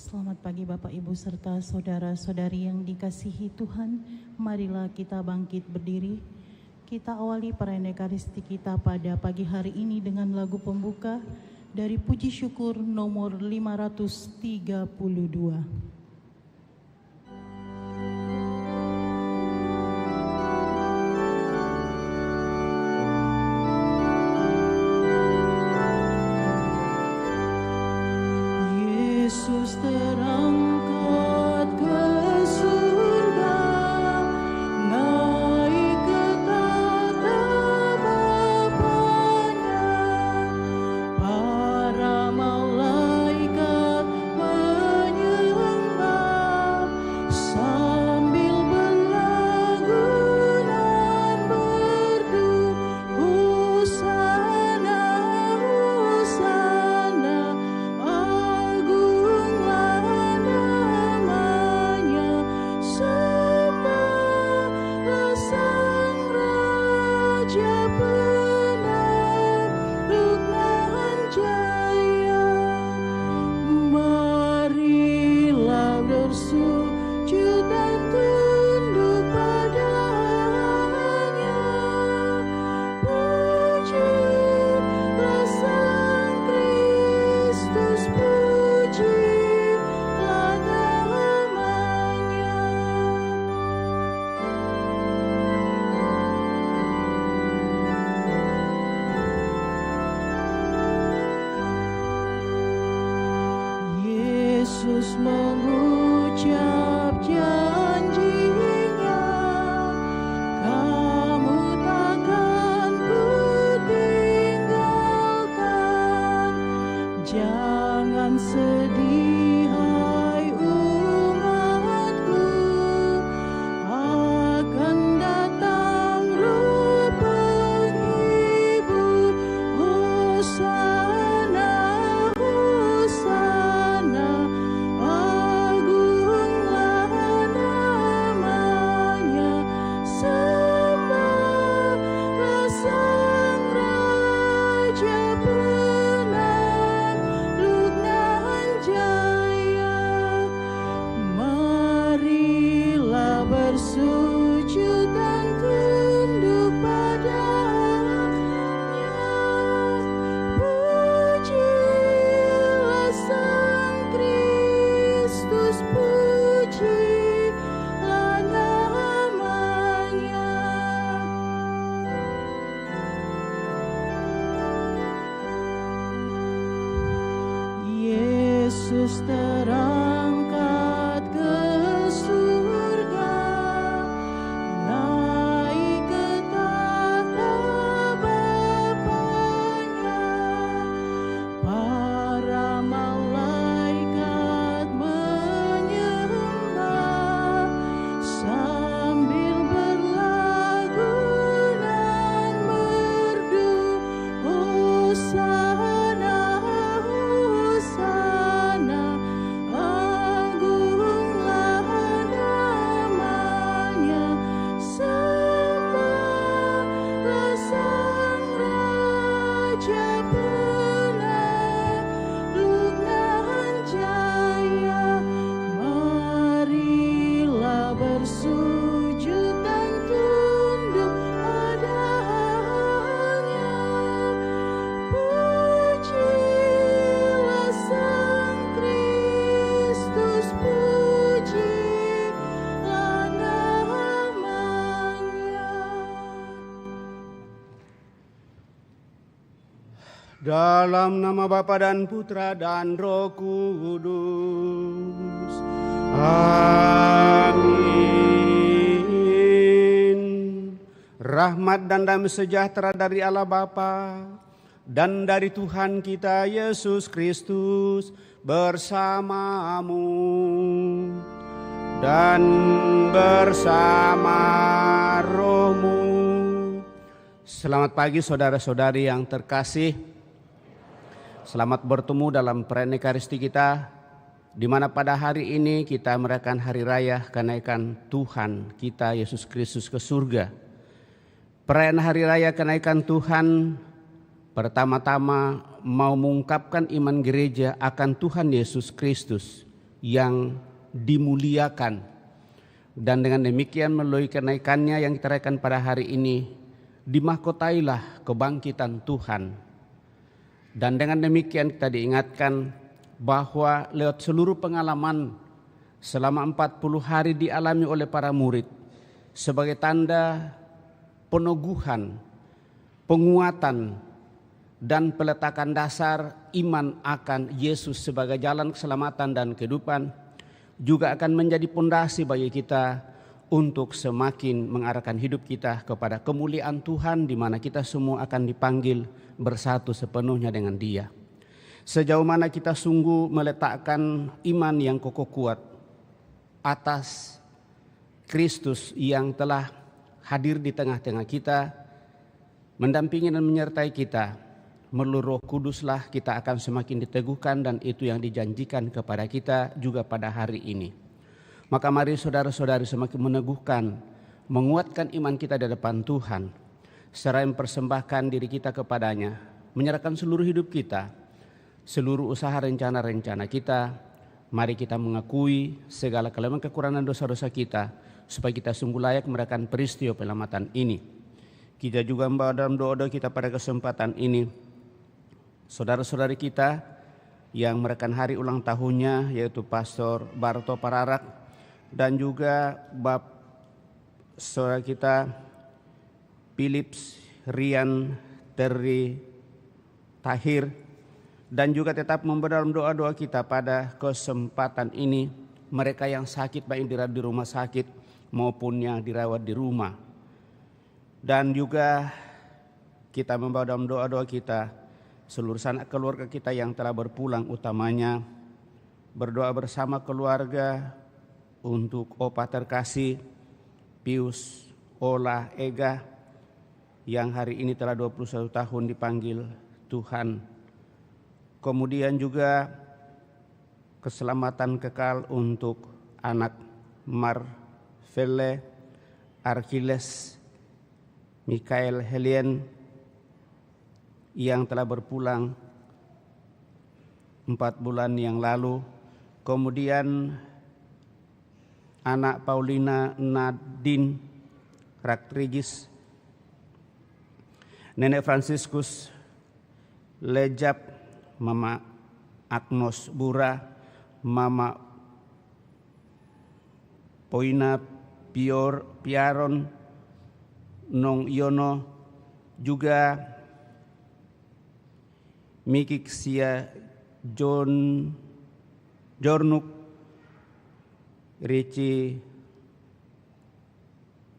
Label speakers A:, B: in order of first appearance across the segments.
A: Selamat pagi Bapak Ibu serta saudara-saudari yang dikasihi Tuhan. Marilah kita bangkit berdiri. Kita awali perayaan Ekaristi kita pada pagi hari ini dengan lagu pembuka dari Puji Syukur nomor 532. Yesus terangkat ke surga, naik ke tahta Bapanya. Para malaikat menyembah sambil berlagu dan merdu. Hosana, Hosana, agunglah namanya. Sembahlah Sang Raja penakluk nan jaya. Marilah bersujud dan tunduk padanya. Pujilah Sang Kristus, pujilah namanya. Yesus mengucap janjinya, kamu takkan kutinggalkan. Jangan sedih hai umatku, akan datang Roh penghibur. Hosana, Hosana, agunglah namanya. Sembahlah Sang Raja penakluk nan jaya. Marilah bersujud dan tunduk padanya. Pujilah Sang Kristus, pujilah namanya. Yesus terangkat ke surga, naik ke tahta Bapanya. Para malaikat menyembah sambil berlagu dan merdu. Hosana, Hosana, agunglah namanya. Sembahlah Sang Raja penakluk nan jaya. Marilah bersujud dan tunduk padanya. Pujilah Sang Kristus, pujilah namanya.
B: Dalam nama Bapa dan Putra dan Roh Kudus. Amin. Rahmat dan damai sejahtera dari Allah Bapa dan dari Tuhan kita Yesus Kristus bersamamu dan bersama rohmu. Selamat pagi saudara-saudari yang terkasih. Selamat bertemu dalam perayaan Ekaristi kita, di mana pada hari ini kita merayakan hari raya kenaikan Tuhan kita Yesus Kristus ke surga. Perayaan hari raya kenaikan Tuhan pertama-tama mau mengungkapkan iman gereja akan Tuhan Yesus Kristus yang dimuliakan. Dan dengan demikian melalui kenaikannya yang kita rayakan pada hari ini, dimahkotailah kebangkitan Tuhan. Dan dengan demikian kita diingatkan bahwa lewat seluruh pengalaman selama 40 hari dialami oleh para murid sebagai tanda peneguhan, penguatan, dan peletakan dasar iman akan Yesus sebagai jalan keselamatan dan kehidupan, juga akan menjadi pondasi bagi kita untuk semakin mengarahkan hidup kita kepada kemuliaan Tuhan, di mana kita semua akan dipanggil bersatu sepenuhnya dengan Dia. Sejauh mana kita sungguh meletakkan iman yang kokoh kuat atas Kristus yang telah hadir di tengah-tengah kita, mendampingi dan menyertai kita, melalui Roh Kuduslah kita akan semakin diteguhkan, dan itu yang dijanjikan kepada kita juga pada hari ini. Maka mari saudara-saudari semakin meneguhkan, menguatkan iman kita di depan Tuhan, serta mempersembahkan diri kita kepadanya, menyerahkan seluruh hidup kita, seluruh usaha rencana-rencana kita. Mari kita mengakui segala kelemahan, kekurangan, dosa-dosa kita, supaya kita sungguh layak merayakan peristiwa penyelamatan ini. Kita juga membawa dalam doa-doa kita pada kesempatan ini saudara-saudari kita yang merayakan hari ulang tahunnya, yaitu Pastor Barto Pararak, dan juga saudara kita Philips Rian Terry Tahir, dan juga tetap membawa dalam doa-doa kita pada kesempatan ini mereka yang sakit, baik dirawat di rumah sakit maupun yang dirawat di rumah. Dan juga kita membawa dalam doa-doa kita seluruh sanak keluarga kita yang telah berpulang, utamanya berdoa bersama keluarga untuk Opa terkasih Pius Ola Ega yang hari ini telah 21 tahun dipanggil Tuhan. Kemudian juga keselamatan kekal untuk anak Marvelle Arkiles Mikael Helien yang telah berpulang 4 bulan yang lalu. Kemudian anak Paulina Nadine Raktrigis, Nenek Franciscus Lejap, Mama Agnos Bura, Mama Poina Piaron Nong Yono, juga Mikik Sia Jornuk, Rici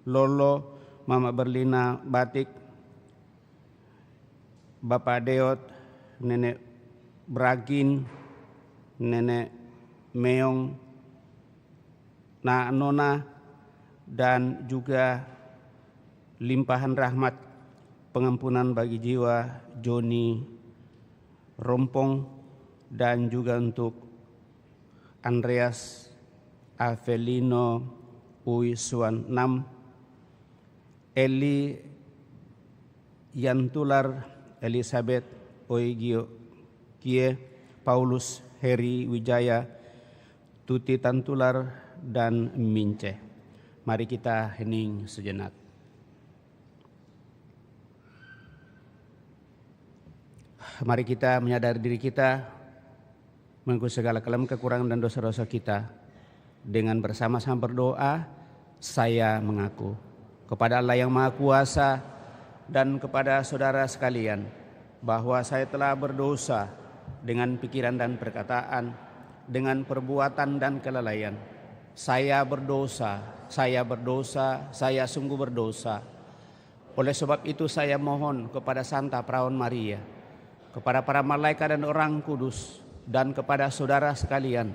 B: Lolo, Mama Berlina Batik, Bapak Deot, Nenek Bragin, Nenek Meong, Nona, dan juga limpahan rahmat pengampunan bagi jiwa Joni Rompong, dan juga untuk Andreas Avelino Uisuan 6, Eli Yantular, Elizabeth Oigio Kie, Paulus Heri Wijaya, Tuti Tantular, dan Mince. Mari kita hening sejenak. Mari kita menyadari diri kita, mengakui segala kelemahan, kekurangan, dan dosa-dosa kita. Dengan bersama-sama berdoa, saya mengaku kepada Allah yang Maha Kuasa dan kepada saudara sekalian bahwa saya telah berdosa dengan pikiran dan perkataan, dengan perbuatan dan kelalaian. Saya berdosa, saya sungguh berdosa. Oleh sebab itu saya mohon kepada Santa Perawan Maria, kepada para malaikat dan orang kudus, dan kepada saudara sekalian,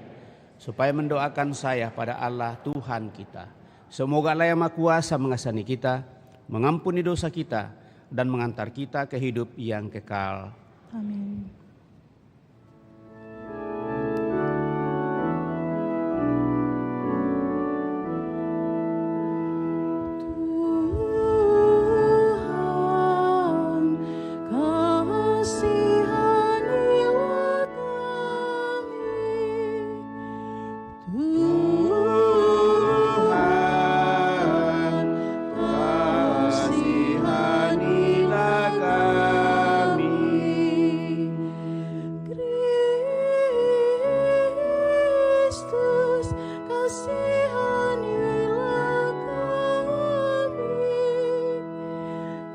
B: supaya mendoakan saya pada Allah Tuhan kita. Semoga Allah yang Maha Kuasa mengasihani kita, mengampuni dosa kita, dan mengantar kita ke hidup yang kekal.
A: Amin.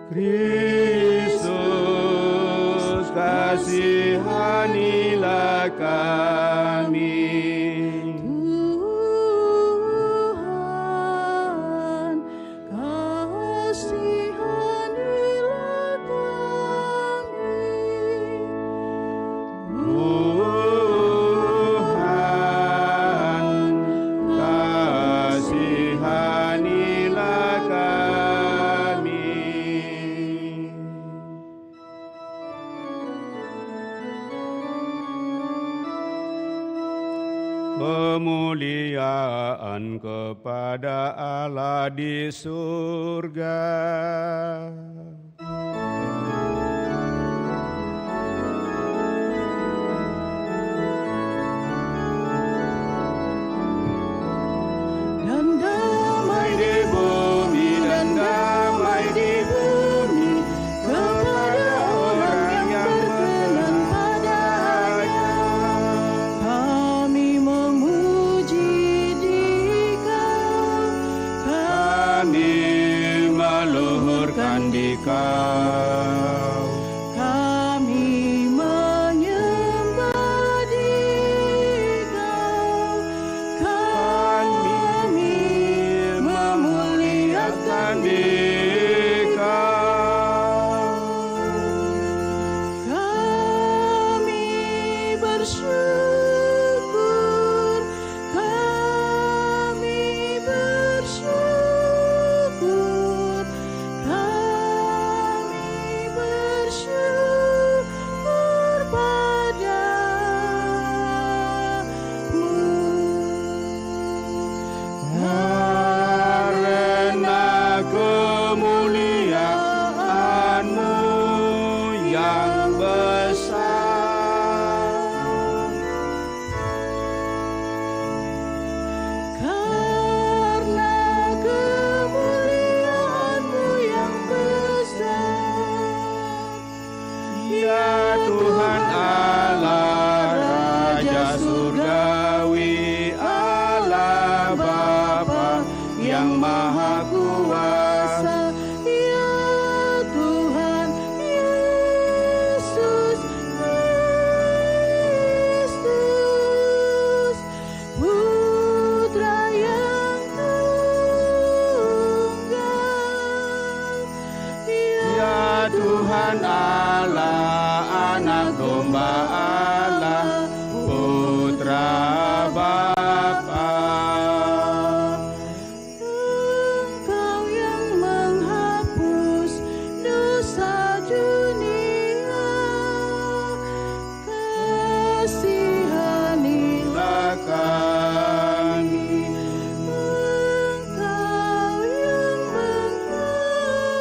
B: Kristus, kasihanilah kami. Kemuliaan kepada Allah di surga.
A: Dan damai di bumi, dan damai di bumi kepada orang yang berkenan padanya. Kami memuji Dikau,
B: Kami meluhurkan Dikau.
A: kami menyembah Dikau, kami memuliakan
B: Dikau.
A: Kami bersyukur, kami bersyukur, kami bersyukur padamu.
B: Karena kemuliaan-Mu yang besar.
A: Karena kemuliaan-Mu yang besar,
B: Ya Tuhan Allah, Raja Surgawi, Allah Bapa yang Maha Kuasa.
A: ya Tuhan Yesus Kristus, Putra yang tunggal,
B: Ya Tuhan Allah, Anak Domba Allah, Putra Bapa.
A: Engkau yang menghapus dosa dunia, kasihanilah
B: Kami.
A: Engkau yang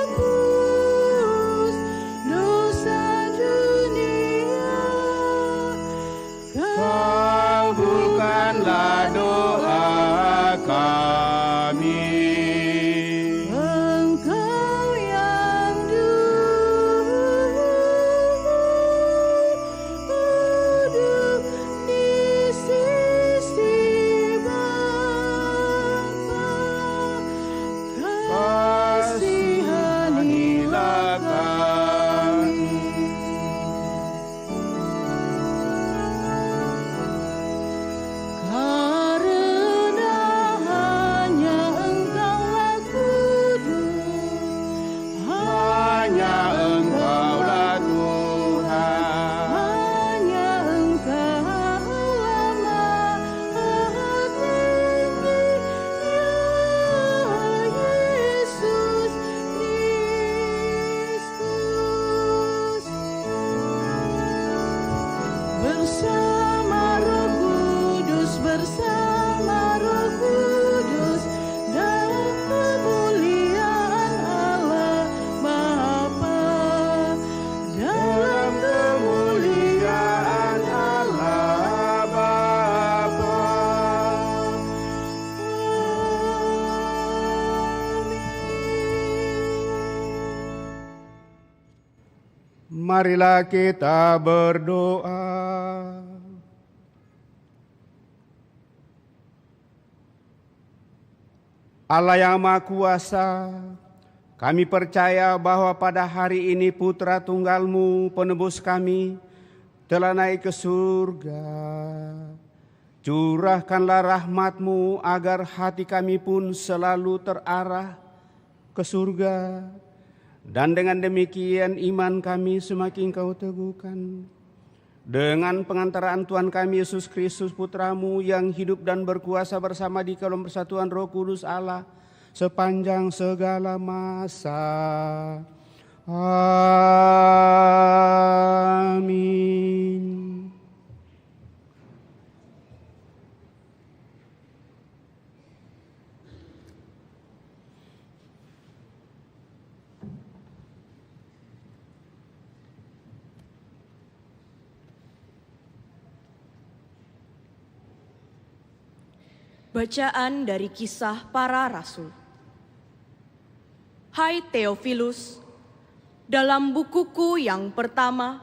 A: menghapus dosa dunia,
B: Kabulkanlah doa kami.
A: Engkau yang duduk di sisi Bapa, kasihanilah kami. Karena hanya Engkaulah kudus,
B: Hanya Engkaulah Tuhan.
A: hanya Engkaulah Maha Tinggi, ya Yesus Kristus. Bersama Roh Kudus, bersama Roh Kudus, dalam kemuliaan Allah Bapa, dalam
B: Kemuliaan Allah Bapa. Marilah kita berdoa. Allah yang Maha Kuasa, Kami percaya bahwa pada hari ini Putra Tunggal-Mu, penebus kami, telah naik ke surga. Curahkanlah rahmat-Mu agar hati kami pun selalu terarah ke surga. Dan dengan demikian iman kami semakin Kau teguhkan. Dengan pengantaraan Tuhan kami Yesus Kristus Putra-Mu yang hidup dan berkuasa bersama di dalam persatuan Roh Kudus Allah sepanjang segala masa. Amin.
C: Bacaan dari Kisah Para Rasul. Hai Theophilus, dalam bukuku yang pertama,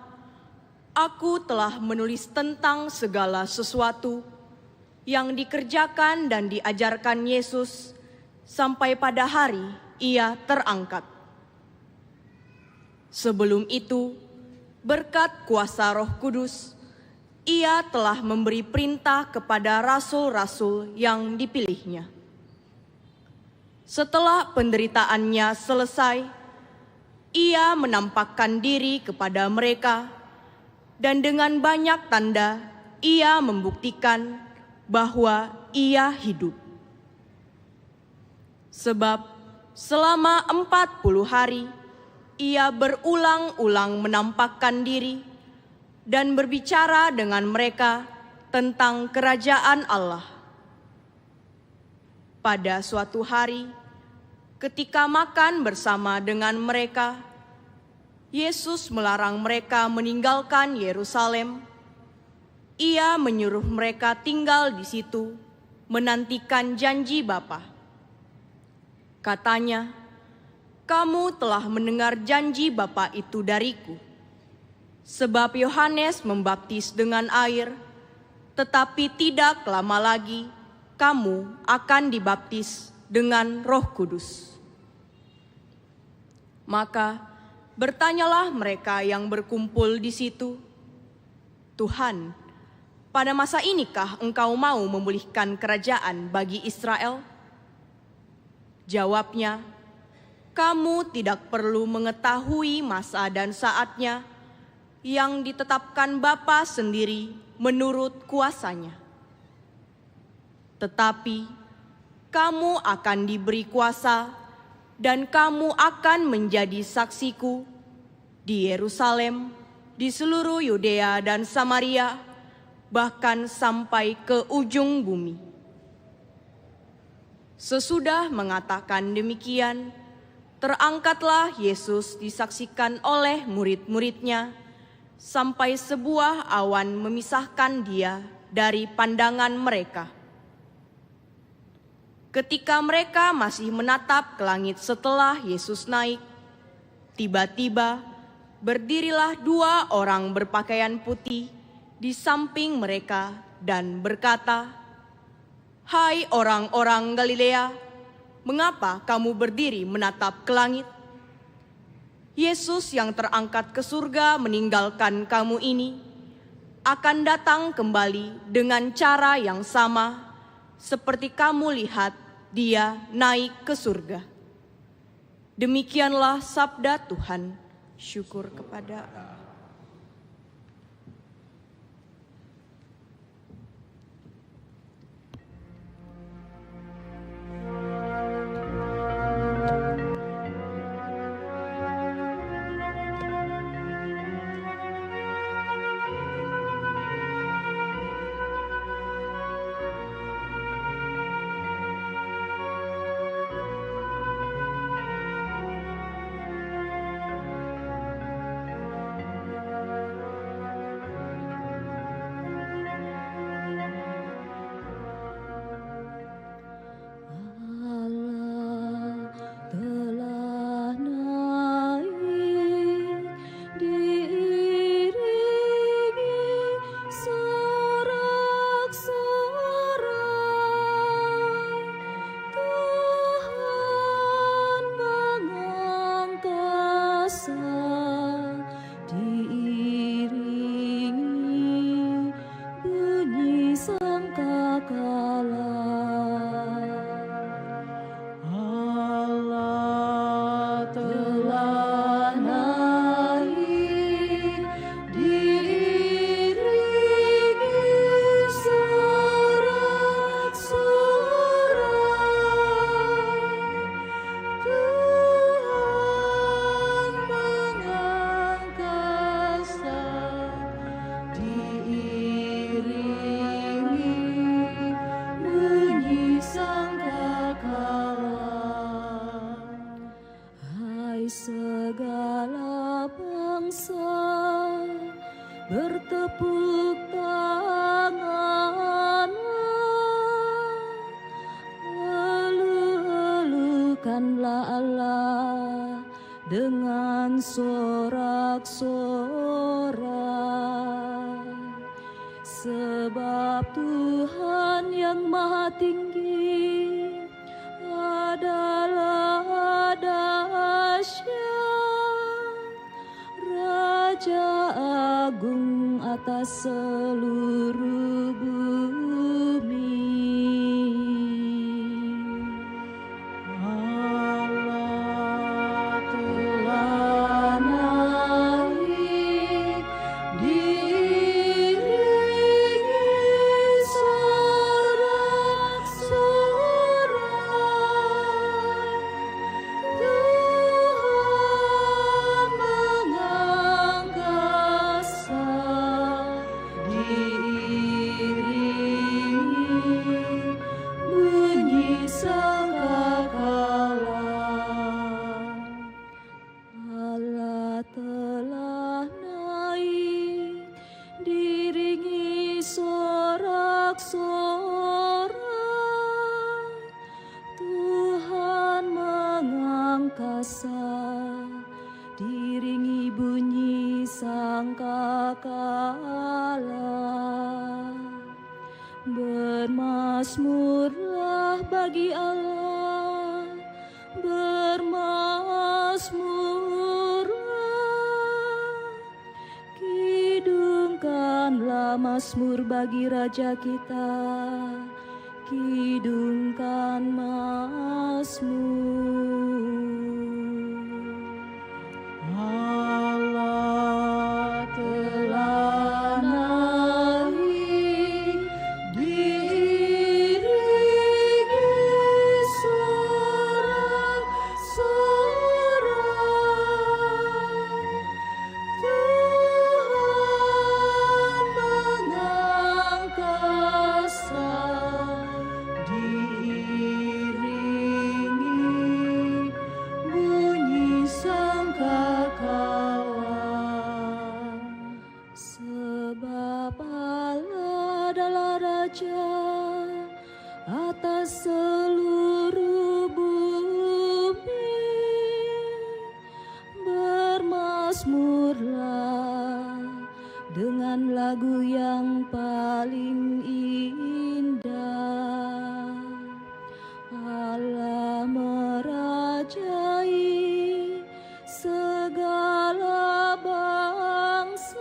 C: aku telah menulis tentang segala sesuatu yang dikerjakan dan diajarkan Yesus sampai pada hari Ia terangkat. Sebelum itu, berkat kuasa Roh Kudus, Ia telah memberi perintah kepada rasul-rasul yang dipilihnya. Setelah penderitaannya selesai, Ia menampakkan diri kepada mereka, dan dengan banyak tanda Ia membuktikan bahwa Ia hidup. Sebab selama 40 hari, Ia berulang-ulang menampakkan diri dan berbicara dengan mereka tentang kerajaan Allah. Pada suatu hari, ketika makan bersama dengan mereka, Yesus melarang mereka meninggalkan Yerusalem. Ia menyuruh mereka tinggal di situ, menantikan janji Bapa. Katanya, "Kamu telah mendengar janji Bapa itu dariku. Sebab Yohanes membaptis dengan air, tetapi tidak lama lagi kamu akan dibaptis dengan Roh Kudus." Maka bertanyalah mereka yang berkumpul di situ, "Tuhan, pada masa inikah Engkau mau memulihkan kerajaan bagi Israel?" Jawabnya, "Kamu tidak perlu mengetahui masa dan saatnya yang ditetapkan Bapa sendiri menurut kuasanya. Tetapi kamu akan diberi kuasa dan kamu akan menjadi saksiku di Yerusalem, di seluruh Yudea dan Samaria, bahkan sampai ke ujung bumi." Sesudah mengatakan demikian, terangkatlah Yesus disaksikan oleh murid-muridnya, sampai sebuah awan memisahkan Dia dari pandangan mereka. Ketika mereka masih menatap ke langit setelah Yesus naik, tiba-tiba berdirilah 2 orang berpakaian putih di samping mereka dan berkata, "Hai orang-orang Galilea, mengapa kamu berdiri menatap ke langit? Yesus yang terangkat ke surga meninggalkan kamu ini akan datang kembali dengan cara yang sama seperti kamu lihat Dia naik ke surga." Demikianlah sabda Tuhan. Syukur kepada Allah.
D: bertepuk tanganlah, elu-elukanlah Allah dengan sorak-sorai. Sebab Tuhan yang Maha Tinggi adalah dahsyat, Raja Agung atas seluruh bumi.
A: Allah telah naik, diiringi sorak-sorai. Tuhan mengangkasa, diiringi bunyi sangkakala. Allah telah naik, diiringi sorak-sorai. Tuhan mengangkasa, diiringi bunyi sangkakala. Bermasmurlah bagi Allah, bermasmurlah. Kidungkanlah mazmur bagi Raja kita, kidungkan mazmur. Allah telah naik, diiringi sorak-sorai. Tuhan mengangkasa, diiringi bunyi sangkakala. Sebab Allah adalah Raja atas seluruh bumi. Bermasmurlah dengan lagu yang paling indah. Allah merajai segala bangsa,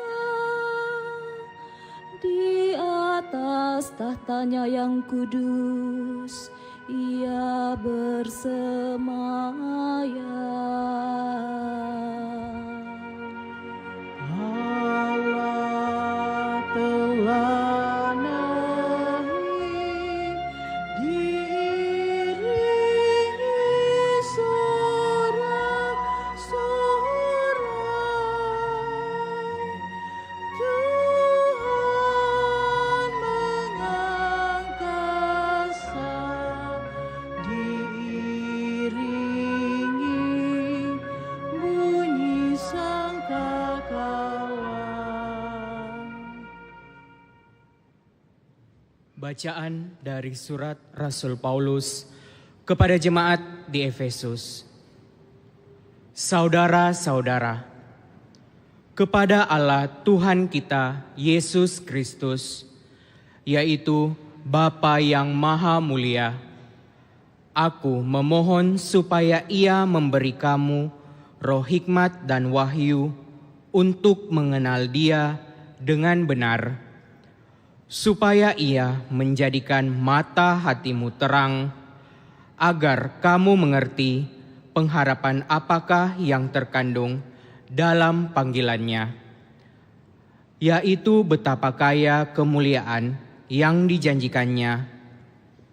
A: di atas tahtanya yang kudus Ia bersemayam. Allah telah naik, diiringi sorak-sorai. Tuhan mengangkasa, diiringi bunyi sangkakala.
E: Bacaan dari surat Rasul Paulus kepada jemaat di Efesus. Saudara-saudara, kepada Allah Tuhan kita Yesus Kristus, yaitu Bapa yang Maha Mulia, aku memohon supaya Ia memberi kamu roh hikmat dan wahyu untuk mengenal Dia dengan benar, supaya Ia menjadikan mata hatimu terang, agar kamu mengerti pengharapan apakah yang terkandung dalam panggilannya, yaitu betapa kaya kemuliaan yang dijanjikannya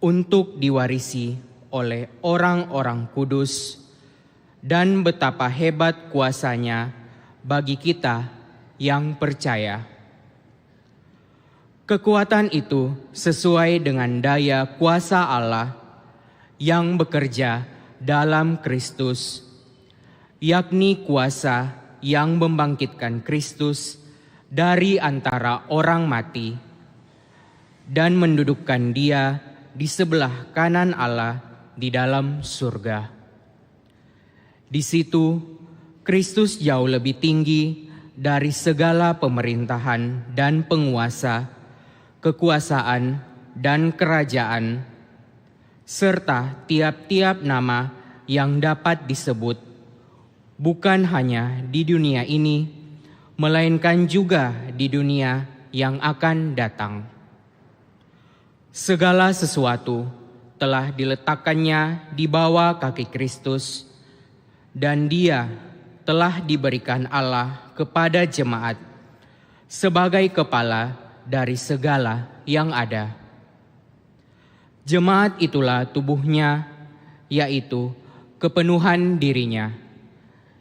E: untuk diwarisi oleh orang-orang kudus, dan betapa hebat kuasanya bagi kita yang percaya. Kekuatan itu sesuai dengan daya kuasa Allah yang bekerja dalam Kristus, yakni kuasa yang membangkitkan Kristus dari antara orang mati dan mendudukkan Dia di sebelah kanan Allah di dalam surga. Di situ Kristus jauh lebih tinggi dari segala pemerintahan dan penguasa, kekuasaan dan kerajaan, serta tiap-tiap nama yang dapat disebut, bukan hanya di dunia ini, melainkan juga di dunia yang akan datang. Segala sesuatu telah diletakkannya di bawah kaki Kristus, dan Dia telah diberikan Allah kepada jemaat sebagai kepala dari segala yang ada. Jemaat itulah tubuhnya, yaitu kepenuhan dirinya,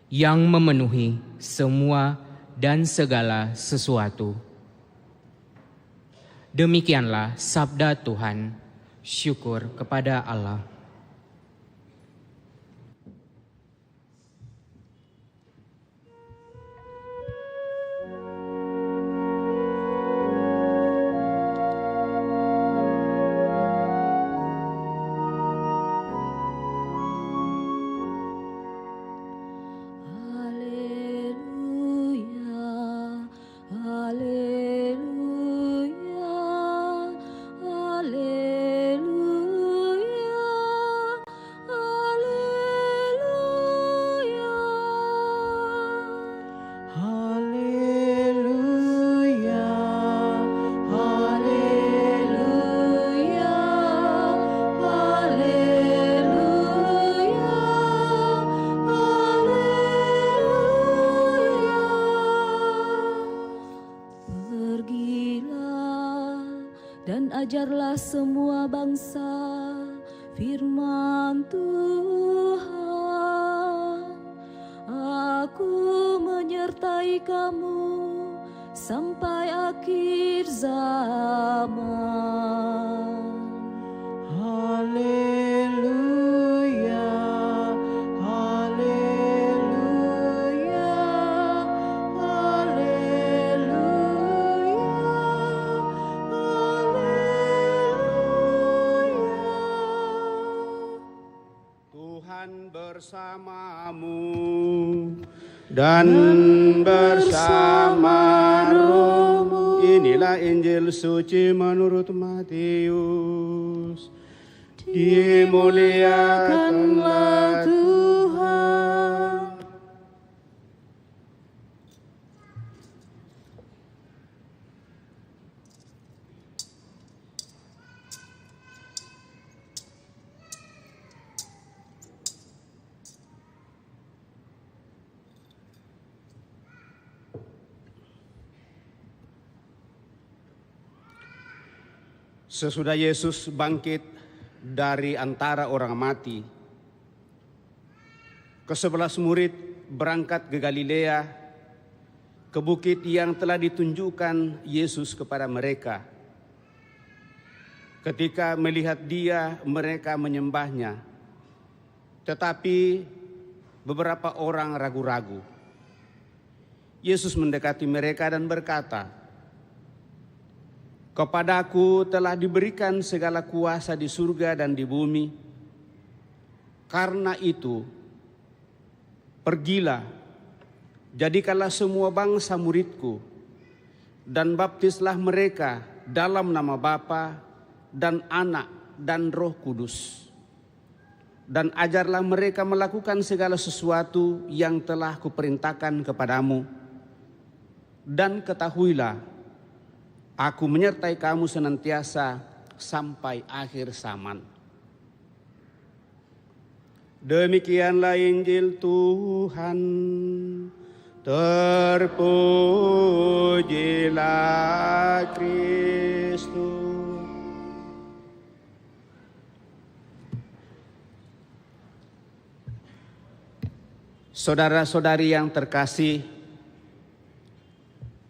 E: yang memenuhi semua dan segala sesuatu. Demikianlah sabda Tuhan. Syukur kepada Allah.
D: Ajarlah semua bangsa firman Tuhan. Aku menyertai kamu sampai akhir zaman.
B: Haleluya, haleluya, Tuhan bersamamu dan bersama rohmu. Inilah Injil suci menurut Matius. Dimuliakanlah Tuhan. Sesudah Yesus bangkit dari antara orang mati, ke-11 murid berangkat ke Galilea, ke bukit yang telah ditunjukkan Yesus kepada mereka. Ketika melihat Dia, mereka menyembahnya, tetapi beberapa orang ragu-ragu. Yesus mendekati mereka dan berkata, "Kepadaku telah diberikan segala kuasa di surga dan di bumi. Karena itu, pergilah, jadikanlah semua bangsa muridku, dan baptislah mereka dalam nama Bapa dan Anak dan Roh Kudus. Dan ajarlah mereka melakukan segala sesuatu yang telah kuperintahkan kepadamu. Dan ketahuilah, Aku menyertai kamu senantiasa sampai akhir zaman." Demikianlah Injil Tuhan. Terpujilah Kristus. Saudara-saudari yang terkasih,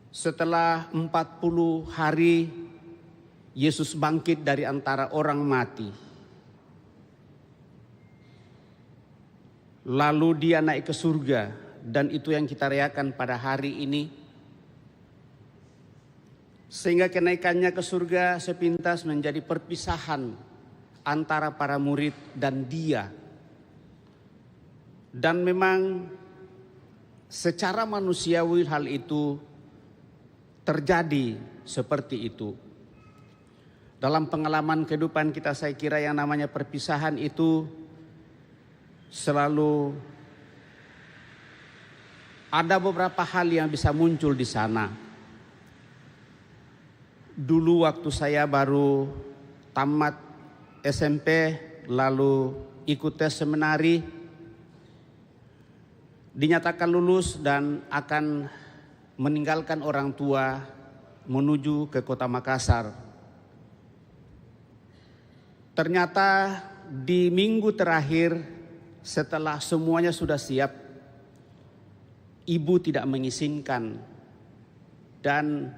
B: setelah 40 hari Yesus bangkit dari antara orang mati. Lalu Dia naik ke surga, dan itu yang kita rayakan pada hari ini. Sehingga kenaikannya ke surga sepintas menjadi perpisahan antara para murid dan dia. Dan memang secara manusiawi hal itu terjadi seperti itu. Dalam pengalaman kehidupan kita, saya kira yang namanya perpisahan itu selalu ada beberapa hal yang bisa muncul di sana. Dulu waktu saya baru tamat SMP lalu ikut tes seminari, dinyatakan lulus dan akan meninggalkan orang tua menuju ke kota Makassar. Ternyata di minggu terakhir setelah semuanya sudah siap, ibu tidak mengizinkan, dan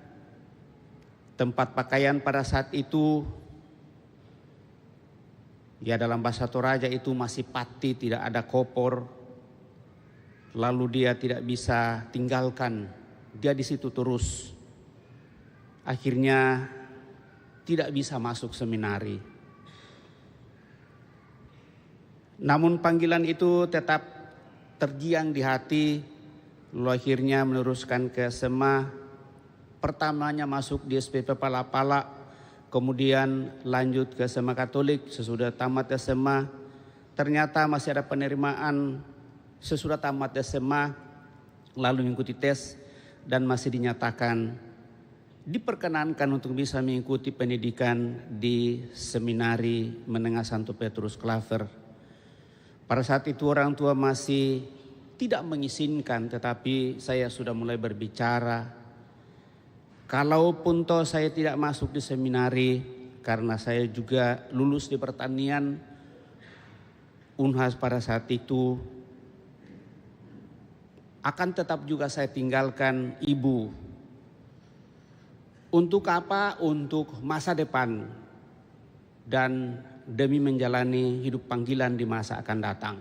B: tempat pakaian pada saat itu, ya dalam bahasa Toraja itu masih pati, tidak ada kopor. Lalu dia tidak bisa tinggalkan, dia di situ terus. Akhirnya tidak bisa masuk seminari. Namun panggilan itu tetap tergiang di hati, lalu akhirnya meneruskan ke SMA. Pertamanya masuk di SPP Palapala, kemudian lanjut ke SMA Katolik. Sesudah tamat SMA, ternyata masih ada penerimaan. Sesudah tamat SMA, lalu mengikuti tes dan masih dinyatakan diperkenankan untuk bisa mengikuti pendidikan di Seminari Menengah Santo Petrus Klaver. Pada saat itu orang tua masih tidak mengizinkan, tetapi saya sudah mulai berbicara. Kalaupun toh saya tidak masuk di seminari, karena saya juga lulus di pertanian Unhas pada saat itu, akan tetap juga saya tinggalkan ibu. Untuk apa? Untuk masa depan dan demi menjalani hidup panggilan di masa akan datang.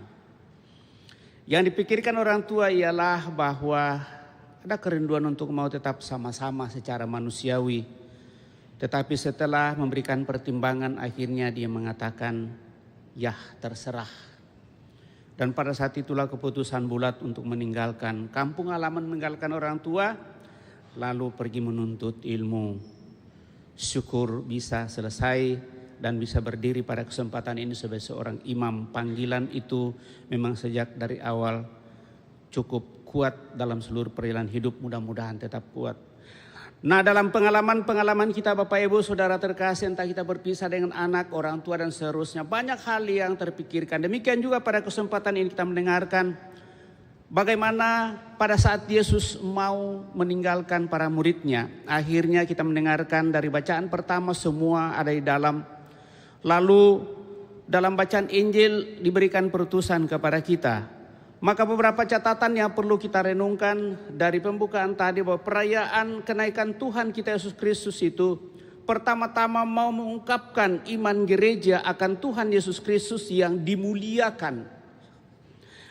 B: Yang dipikirkan orang tua ialah bahwa ada kerinduan untuk mau tetap sama-sama secara manusiawi. Tetapi setelah memberikan pertimbangan, akhirnya dia mengatakan, ya terserah. Dan pada saat itulah keputusan bulat untuk meninggalkan kampung halaman, meninggalkan orang tua, lalu pergi menuntut ilmu. Syukur bisa selesai dan bisa berdiri pada kesempatan ini sebagai seorang imam. Panggilan itu memang sejak dari awal cukup kuat dalam seluruh perjalanan hidup, mudah-mudahan tetap kuat. Nah, dalam pengalaman-pengalaman kita Bapak Ibu Saudara terkasih, entah kita berpisah dengan anak, orang tua dan seterusnya, banyak hal yang terpikirkan. Demikian juga pada kesempatan ini kita mendengarkan bagaimana pada saat Yesus mau meninggalkan para muridnya. Akhirnya kita mendengarkan dari bacaan pertama semua ada di dalam. Lalu dalam bacaan Injil diberikan perutusan kepada kita. Maka beberapa catatan yang perlu kita renungkan dari pembukaan tadi, bahwa perayaan kenaikan Tuhan kita Yesus Kristus itu pertama-tama mau mengungkapkan iman gereja akan Tuhan Yesus Kristus yang dimuliakan.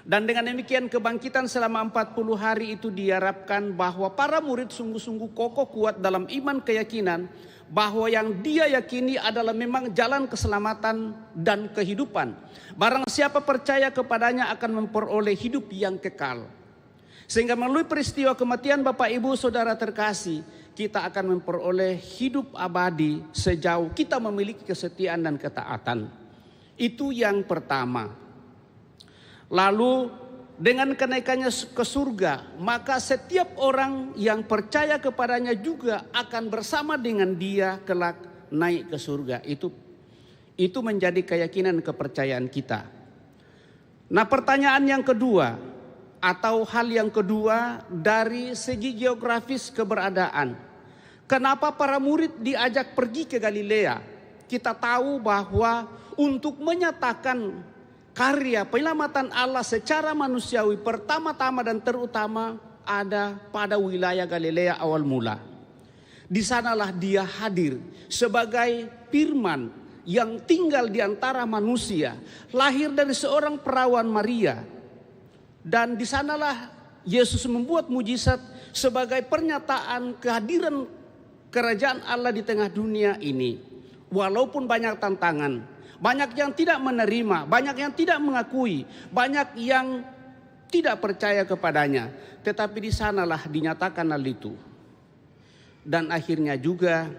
B: Dan dengan demikian kebangkitan selama 40 hari itu diharapkan bahwa para murid sungguh-sungguh kokoh kuat dalam iman keyakinan bahwa yang dia yakini adalah memang jalan keselamatan dan kehidupan. Barang siapa percaya kepadanya akan memperoleh hidup yang kekal. Sehingga melalui peristiwa kematian Bapak Ibu Saudara terkasih, kita akan memperoleh hidup abadi sejauh kita memiliki kesetiaan dan ketaatan. Itu yang pertama. Lalu dengan kenaikannya ke surga, maka setiap orang yang percaya kepadanya juga akan bersama dengan dia kelak naik ke surga. Itu menjadi keyakinan kepercayaan kita. Nah, pertanyaan yang kedua atau hal yang kedua dari segi geografis keberadaan. Kenapa para murid diajak pergi ke Galilea? Kita tahu bahwa untuk menyatakan karya penyelamatan Allah secara manusiawi pertama-tama dan terutama ada pada wilayah Galilea awal mula. Di sanalah dia hadir sebagai firman yang tinggal di antara manusia, lahir dari seorang perawan Maria. Dan di sanalah Yesus membuat mujizat sebagai pernyataan kehadiran kerajaan Allah di tengah dunia ini, walaupun banyak tantangan, banyak yang tidak menerima, banyak yang tidak mengakui, banyak yang tidak percaya kepadanya, tetapi di sanalah dinyatakan hal itu. Dan akhirnya juga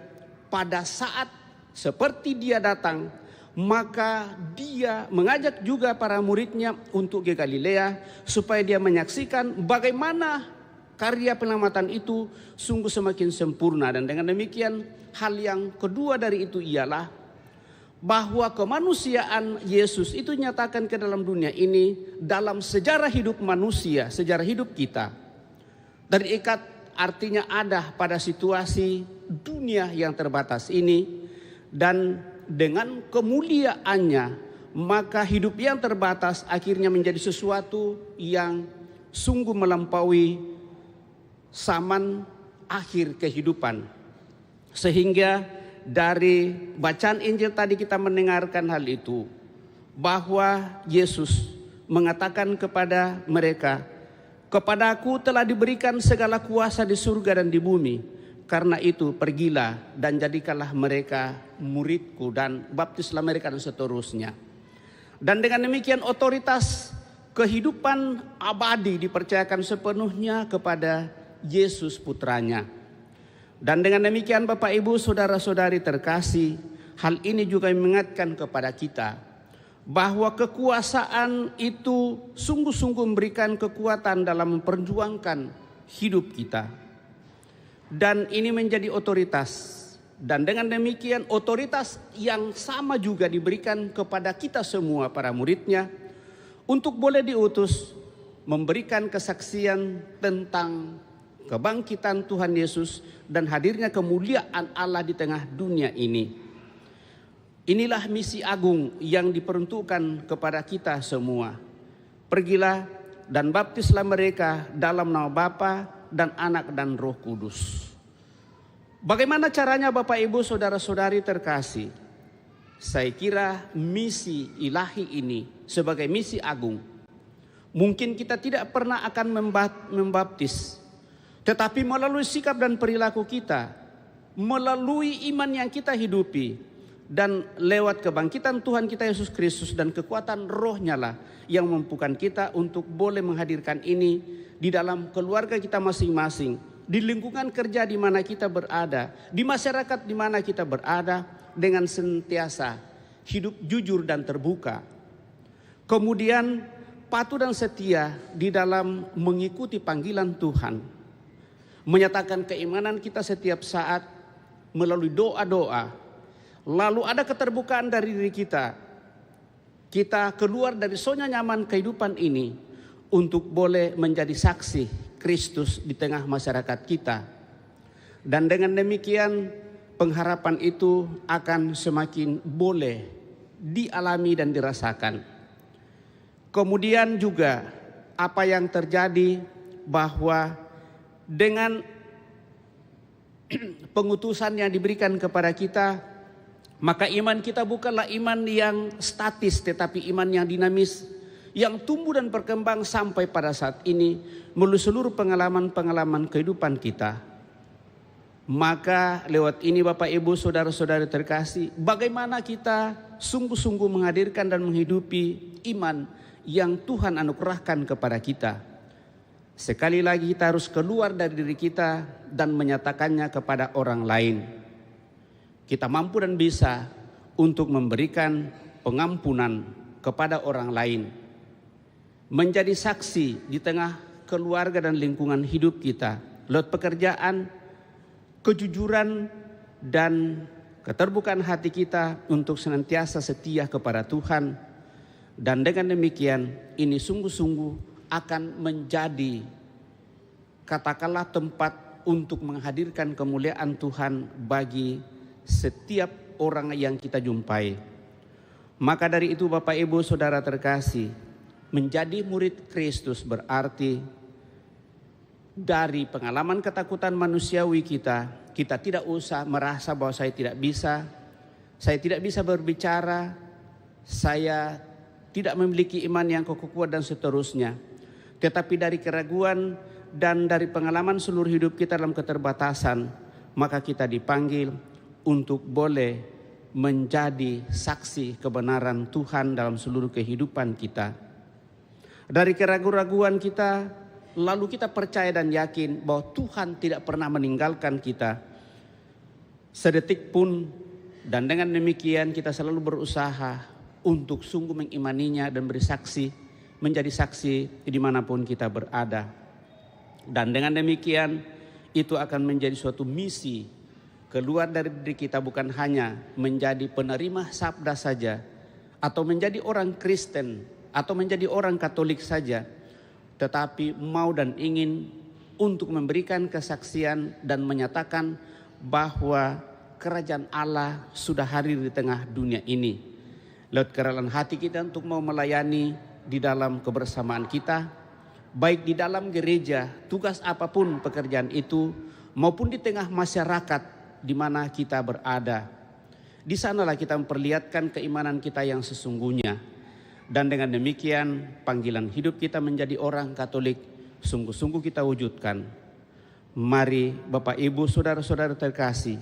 B: pada saat seperti dia datang, maka dia mengajak juga para muridnya untuk ke Galilea supaya dia menyaksikan bagaimana karya penyelamatan itu sungguh semakin sempurna. Dan dengan demikian hal yang kedua dari itu ialah bahwa kemanusiaan Yesus itu nyatakan ke dalam dunia ini dalam sejarah hidup manusia, sejarah hidup kita. Terikat artinya ada pada situasi dunia yang terbatas ini, dan dengan kemuliaannya maka hidup yang terbatas akhirnya menjadi sesuatu yang sungguh melampaui zaman akhir kehidupan. Sehingga dari bacaan Injil tadi kita mendengarkan hal itu, bahwa Yesus mengatakan kepada mereka, "Kepadaku telah diberikan segala kuasa di surga dan di bumi. Karena itu pergilah dan jadikanlah mereka muridku dan baptislah mereka," dan seterusnya. Dan dengan demikian otoritas kehidupan abadi dipercayakan sepenuhnya kepada Yesus putranya. Dan dengan demikian Bapak Ibu saudara-saudari terkasih, hal ini juga mengingatkan kepada kita bahwa kekuasaan itu sungguh-sungguh memberikan kekuatan dalam memperjuangkan hidup kita. Dan ini menjadi otoritas. Dan dengan demikian otoritas yang sama juga diberikan kepada kita semua para muridnya untuk boleh diutus memberikan kesaksian tentang kebangkitan Tuhan Yesus dan hadirnya kemuliaan Allah di tengah dunia ini. Inilah misi agung yang diperuntukkan kepada kita semua. Pergilah dan baptislah mereka dalam nama Bapa dan Anak dan Roh Kudus. Bagaimana caranya Bapak Ibu saudara-saudari terkasih? Saya kira misi ilahi ini sebagai misi agung. Mungkin kita tidak pernah akan membaptis, tetapi melalui sikap dan perilaku kita, melalui iman yang kita hidupi, dan lewat kebangkitan Tuhan kita Yesus Kristus dan kekuatan rohnya lah yang memampukan kita untuk boleh menghadirkan ini di dalam keluarga kita masing-masing, di lingkungan kerja di mana kita berada, di masyarakat di mana kita berada, dengan senantiasa hidup jujur dan terbuka. Kemudian patuh dan setia di dalam mengikuti panggilan Tuhan, menyatakan keimanan kita setiap saat melalui doa-doa. Lalu ada keterbukaan dari diri kita. Kita keluar dari zona nyaman kehidupan ini untuk boleh menjadi saksi Kristus di tengah masyarakat kita. Dan dengan demikian pengharapan itu akan semakin boleh dialami dan dirasakan. Kemudian juga apa yang terjadi bahwa dengan pengutusan yang diberikan kepada kita, maka iman kita bukanlah iman yang statis, tetapi iman yang dinamis, yang tumbuh dan berkembang sampai pada saat ini melalui seluruh pengalaman-pengalaman kehidupan kita. Maka lewat ini Bapak Ibu saudara-saudari terkasih, bagaimana kita sungguh-sungguh menghadirkan dan menghidupi iman yang Tuhan anugerahkan kepada kita. Sekali lagi kita harus keluar dari diri kita dan menyatakannya kepada orang lain. Kita mampu dan bisa untuk memberikan pengampunan kepada orang lain. Menjadi saksi di tengah keluarga dan lingkungan hidup kita. Lewat pekerjaan, kejujuran dan keterbukaan hati kita untuk senantiasa setia kepada Tuhan. Dan dengan demikian ini sungguh-sungguh akan menjadi katakanlah tempat untuk menghadirkan kemuliaan Tuhan bagi setiap orang yang kita jumpai. Maka dari itu Bapak Ibu saudara terkasih, menjadi murid Kristus berarti dari pengalaman ketakutan manusiawi kita tidak usah merasa bahwa saya tidak bisa berbicara, saya tidak memiliki iman yang kokoh kuat dan seterusnya. Tetapi dari keraguan dan dari pengalaman seluruh hidup kita dalam keterbatasan, maka kita dipanggil untuk boleh menjadi saksi kebenaran Tuhan dalam seluruh kehidupan kita. Dari keraguan-raguan kita, lalu kita percaya dan yakin bahwa Tuhan tidak pernah meninggalkan kita sedetik pun. Dan dengan demikian kita selalu berusaha untuk sungguh mengimaninya dan bersaksi, menjadi saksi dimanapun kita berada. Dan dengan demikian itu akan menjadi suatu misi keluar dari diri kita, bukan hanya menjadi penerima sabda saja, atau menjadi orang Kristen, atau menjadi orang Katolik saja, tetapi mau dan ingin untuk memberikan kesaksian dan menyatakan bahwa kerajaan Allah sudah hadir di tengah dunia ini. Lewat kerelaan hati kita untuk mau melayani di dalam kebersamaan kita, baik di dalam gereja, tugas apapun pekerjaan itu, maupun di tengah masyarakat di mana kita berada. Di sanalah kita memperlihatkan keimanan kita yang sesungguhnya. Dan dengan demikian panggilan hidup kita menjadi orang Katolik sungguh-sungguh kita wujudkan. Mari Bapak Ibu saudara-saudara terkasih,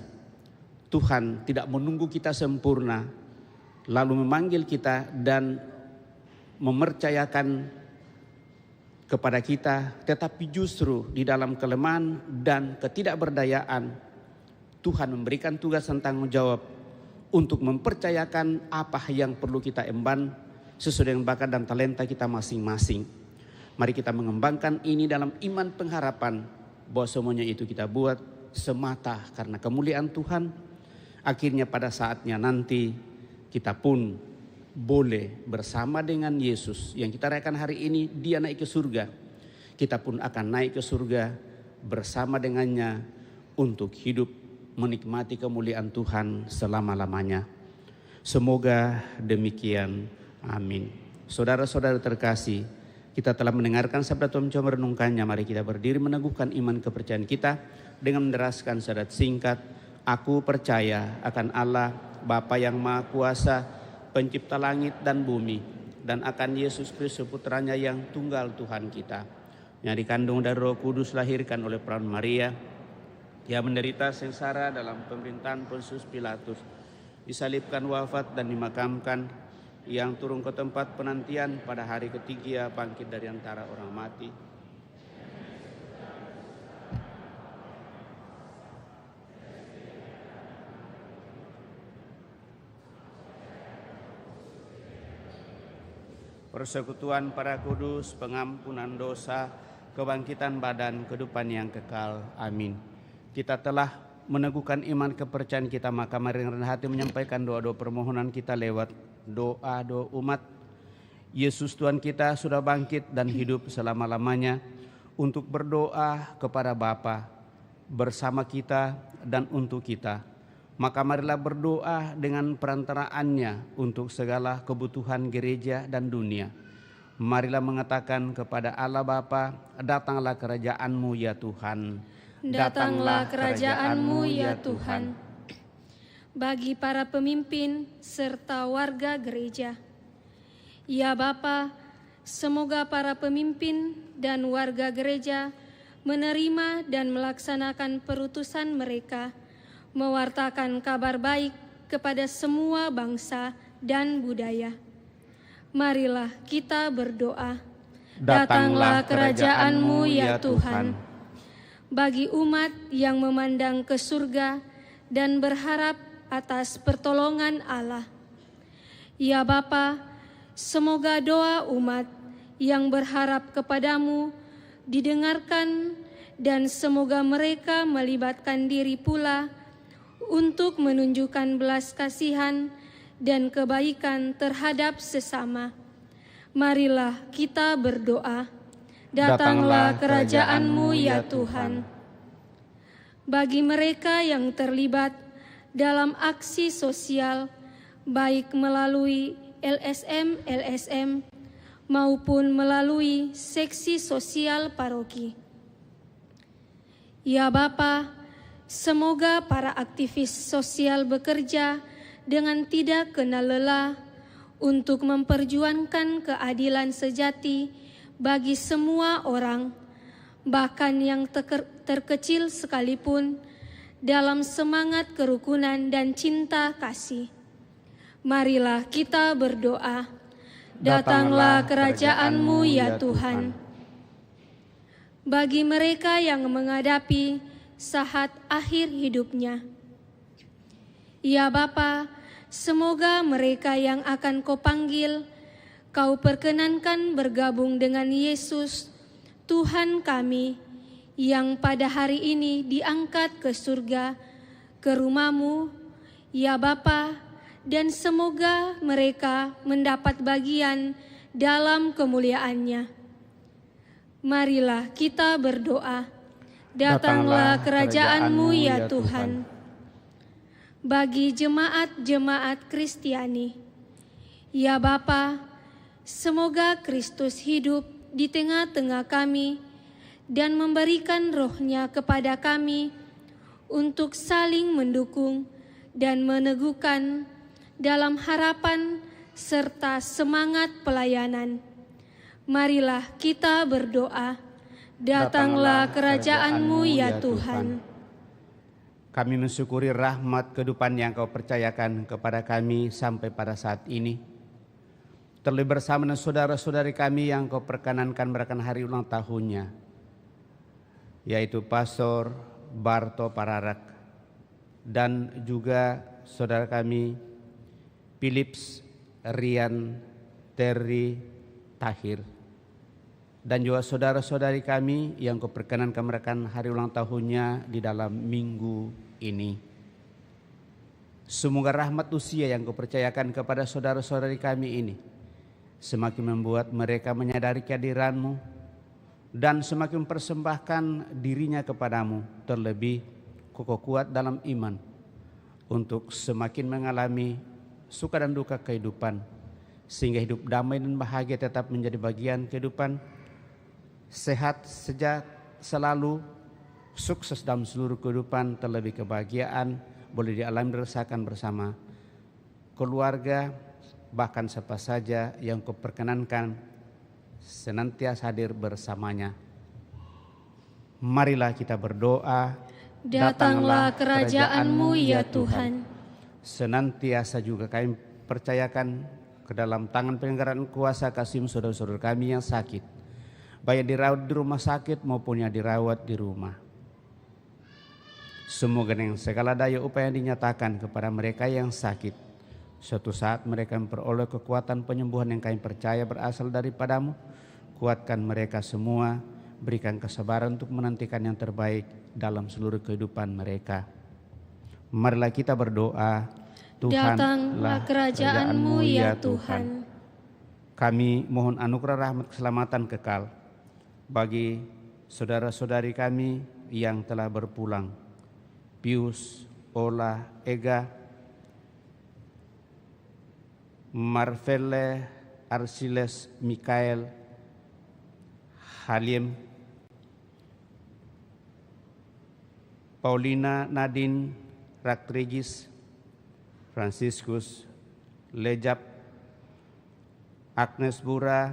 B: Tuhan tidak menunggu kita sempurna lalu memanggil kita dan mempercayakan kepada kita, tetapi justru di dalam kelemahan dan ketidakberdayaan Tuhan memberikan tugas dan tanggung jawab untuk mempercayakan apa yang perlu kita emban sesuai dengan bakat dan talenta kita masing-masing. Mari kita mengembangkan ini dalam iman pengharapan bahwa semuanya itu kita buat semata karena kemuliaan Tuhan. Akhirnya pada saatnya nanti kita pun boleh bersama dengan Yesus yang kita rayakan hari ini, dia naik ke surga. Kita pun akan naik ke surga bersama dengannya untuk hidup menikmati kemuliaan Tuhan selama-lamanya. Semoga demikian. Amin. Saudara-saudara terkasih, kita telah mendengarkan sabda Tuhan, coba merenungkannya. Mari kita berdiri meneguhkan iman kepercayaan kita dengan menderaskan syahadat singkat. Aku percaya akan Allah, Bapa yang Maha Kuasa, pencipta langit dan bumi, dan akan Yesus Kristus putranya yang tunggal Tuhan kita, yang dikandung dari Roh Kudus, lahirkan oleh perawan Maria, yang menderita sengsara dalam pemerintahan Pontius Pilatus, disalibkan, wafat dan dimakamkan, yang turun ke tempat penantian, pada hari ketiga bangkit dari antara orang mati. Persekutuan para kudus, pengampunan dosa, kebangkitan badan, kehidupan yang kekal. Amin. Kita telah meneguhkan iman kepercayaan kita, maka mari dengan rendah hati menyampaikan doa-doa permohonan kita lewat doa umat. Yesus Tuhan kita sudah bangkit dan hidup selama-lamanya untuk berdoa kepada Bapa bersama kita dan untuk kita. Maka marilah berdoa dengan perantaraannya untuk segala kebutuhan gereja dan dunia. Marilah mengatakan kepada Allah Bapa, datanglah kerajaan-Mu ya Tuhan.
F: Datanglah kerajaan-Mu ya Tuhan. Bagi para pemimpin serta warga gereja, ya Bapa, semoga para pemimpin dan warga gereja menerima dan melaksanakan perutusan mereka, mewartakan kabar baik kepada semua bangsa dan budaya. Marilah kita berdoa. Datanglah kerajaan-Mu ya Tuhan. Bagi umat yang memandang ke surga dan berharap atas pertolongan Allah, ya Bapa, semoga doa umat yang berharap kepadamu didengarkan dan semoga mereka melibatkan diri pula untuk menunjukkan belas kasihan dan kebaikan terhadap sesama. Marilah kita berdoa. Datanglah kerajaan-Mu ya Tuhan. Bagi mereka yang terlibat dalam aksi sosial, baik melalui LSM maupun melalui seksi sosial paroki, ya Bapa, semoga para aktivis sosial bekerja dengan tidak kenal lelah untuk memperjuangkan keadilan sejati bagi semua orang, bahkan yang terkecil sekalipun, dalam semangat kerukunan dan cinta kasih. Marilah kita berdoa. Datanglah kerajaan-Mu ya Tuhan. Bagi mereka yang menghadapi saat akhir hidupnya, ya Bapa, semoga mereka yang akan Kau panggil, Kau perkenankan bergabung dengan Yesus, Tuhan kami, yang pada hari ini diangkat ke surga, ke rumah-Mu, ya Bapa, dan semoga mereka mendapat bagian dalam kemuliaan-Nya. Marilah kita berdoa. Datanglah kerajaan-Mu ya Tuhan. Bagi jemaat-jemaat Kristiani, ya Bapa, semoga Kristus hidup di tengah-tengah kami dan memberikan roh-Nya kepada kami untuk saling mendukung dan meneguhkan dalam harapan serta semangat pelayanan. Marilah kita berdoa. Datanglah kerajaan-Mu ya Tuhan.
B: Kami mensyukuri rahmat kehidupan yang Kau percayakan kepada kami sampai pada saat ini. Terlebih bersama dengan saudara-saudari kami yang Kau perkenankan merayakan hari ulang tahunnya, yaitu Pastor Barto Pararak dan juga saudara kami Philips Rian Terry Tahir, dan juga saudara-saudari kami yang Kau perkenankan merayakan hari ulang tahunnya di dalam minggu ini. Semoga rahmat usia yang Kau percayakan kepada saudara-saudari kami ini semakin membuat mereka menyadari kehadiran-Mu dan semakin mempersembahkan dirinya kepadamu, terlebih kokoh kuat dalam iman untuk semakin mengalami suka dan duka kehidupan, sehingga hidup damai dan bahagia tetap menjadi bagian kehidupan, sehat sejak selalu, sukses dalam seluruh kehidupan, terlebih kebahagiaan boleh dialami dirasakan bersama keluarga, bahkan siapa saja yang Kau perkenankan senantiasa hadir bersamanya. Marilah kita berdoa.
F: Datanglah kerajaan-Mu ya Tuhan.
B: Senantiasa juga kami percayakan ke dalam tangan penyelenggaraan kuasa kasih saudara-saudara kami yang sakit, baik dirawat di rumah sakit maupun yang dirawat di rumah. Semoga dengan segala daya upaya yang dinyatakan kepada mereka yang sakit, suatu saat mereka memperoleh kekuatan penyembuhan yang kami percaya berasal daripada-Mu. Kuatkan mereka semua, berikan kesabaran untuk menantikan yang terbaik dalam seluruh kehidupan mereka. Marilah kita berdoa.
F: Datanglah kerajaan-Mu ya Tuhan.
B: Kami mohon anugerah rahmat keselamatan kekal bagi saudara-saudari kami yang telah berpulang. Pius, Ola, Ega, Marvelle, Arsiles, Mikael, Halim, Paulina, Nadine, Raktregis, Franciscus, Lejap, Agnes Bura,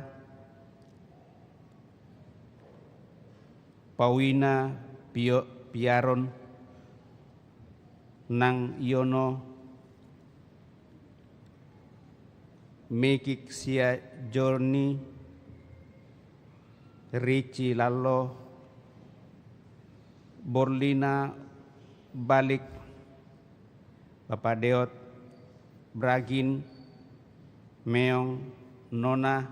B: Pauwina, Piaron, Nang Yono, Mekik Sia Jorni, Rici Lalo, Borlina Balik, Bapak Deot, Bragin, Meong, Nona,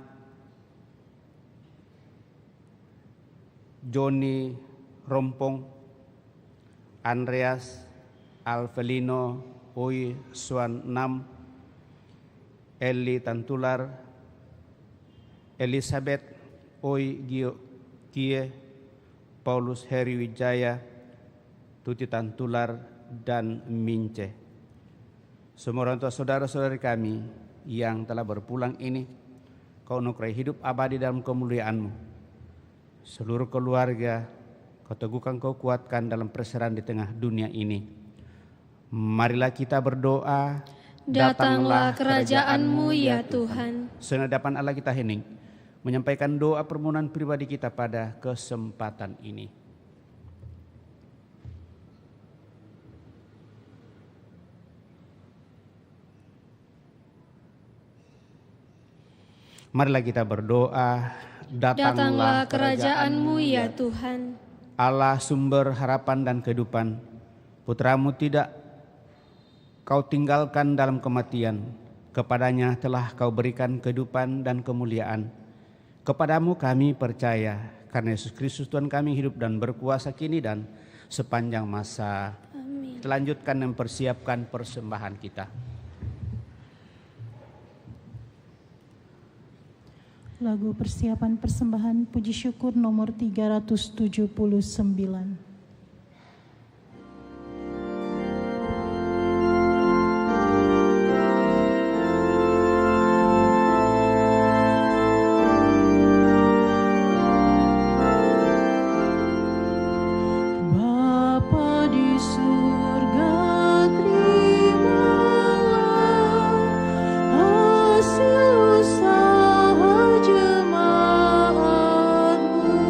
B: Joni Rompong, Andreas, Alvelino, Ui Suan Nam, Eli Tantular, Elizabeth, Oi Gio Kie, Paulus Heri Wijaya, Tuti Tantular, dan Mince. Semua orang tua saudara-saudari kami yang telah berpulang ini, Kau anugerai hidup abadi dalam kemuliaan-Mu. Seluruh keluarga Kau teguhkan, Kau kuatkan dalam perserahan di tengah dunia ini. Marilah kita berdoa.
F: Datanglah kerajaan-Mu ya Tuhan.
B: Senadapan Allah kita hening menyampaikan doa permohonan pribadi kita pada kesempatan ini. Marilah kita berdoa.
F: Datanglah kerajaan-Mu ya Tuhan.
B: Allah sumber harapan dan kehidupan, Putra-Mu tidak Kau tinggalkan dalam kematian. Kepadanya telah Kau berikan kehidupan dan kemuliaan. Kepadamu kami percaya, karena Yesus Kristus Tuhan kami hidup dan berkuasa kini dan sepanjang masa.
F: Amin.
B: Kita lanjutkan dan persiapkan persembahan kita.
A: Lagu persiapan persembahan puji syukur nomor 379. Bapa di surga, terimalah hasil usaha jemaat-Mu,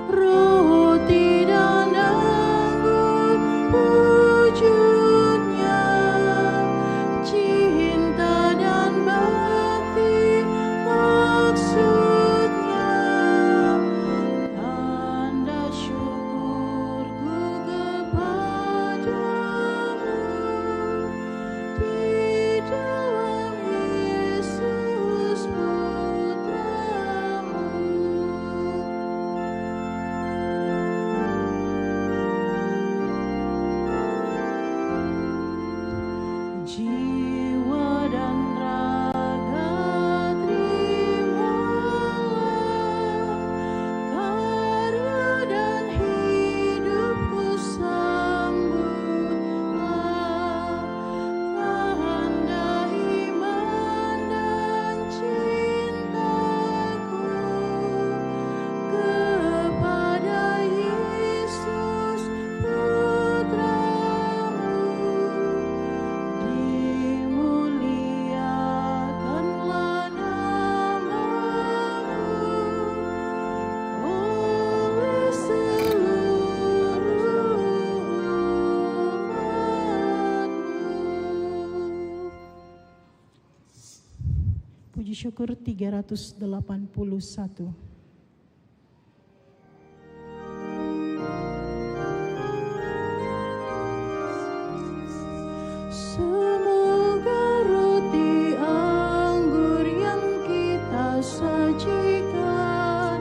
A: roti dan anggur wujudnya, cinta dan bakti maksudnya. Tanda syukurku kepadamu di dalam Yesus Putra-Mu. Jiwa dan raga terimalah, karya dan hidupku sambutlah, tanda iman dan cintaku kepada Yesus Putra-Mu. Dimuliakanlah nama-Mu oleh seluruh umat-Mu. Puji syukur 381. Semoga roti anggur yang kita sajikan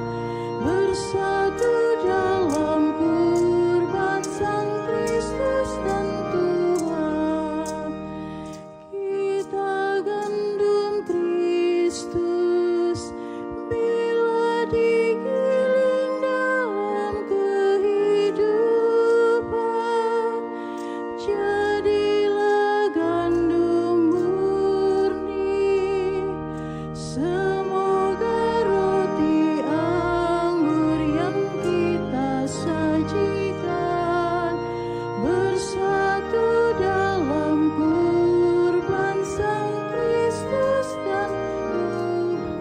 A: bersatu dalam kurban Sang Kristus dan Tuhan. Kita gandum Kristus bila digiling dalam kehidupan. Jadilah gandum murni. Semoga roti anggur yang kita sajikan bersatu dalam kurban Sang Kristus dan Tuhan.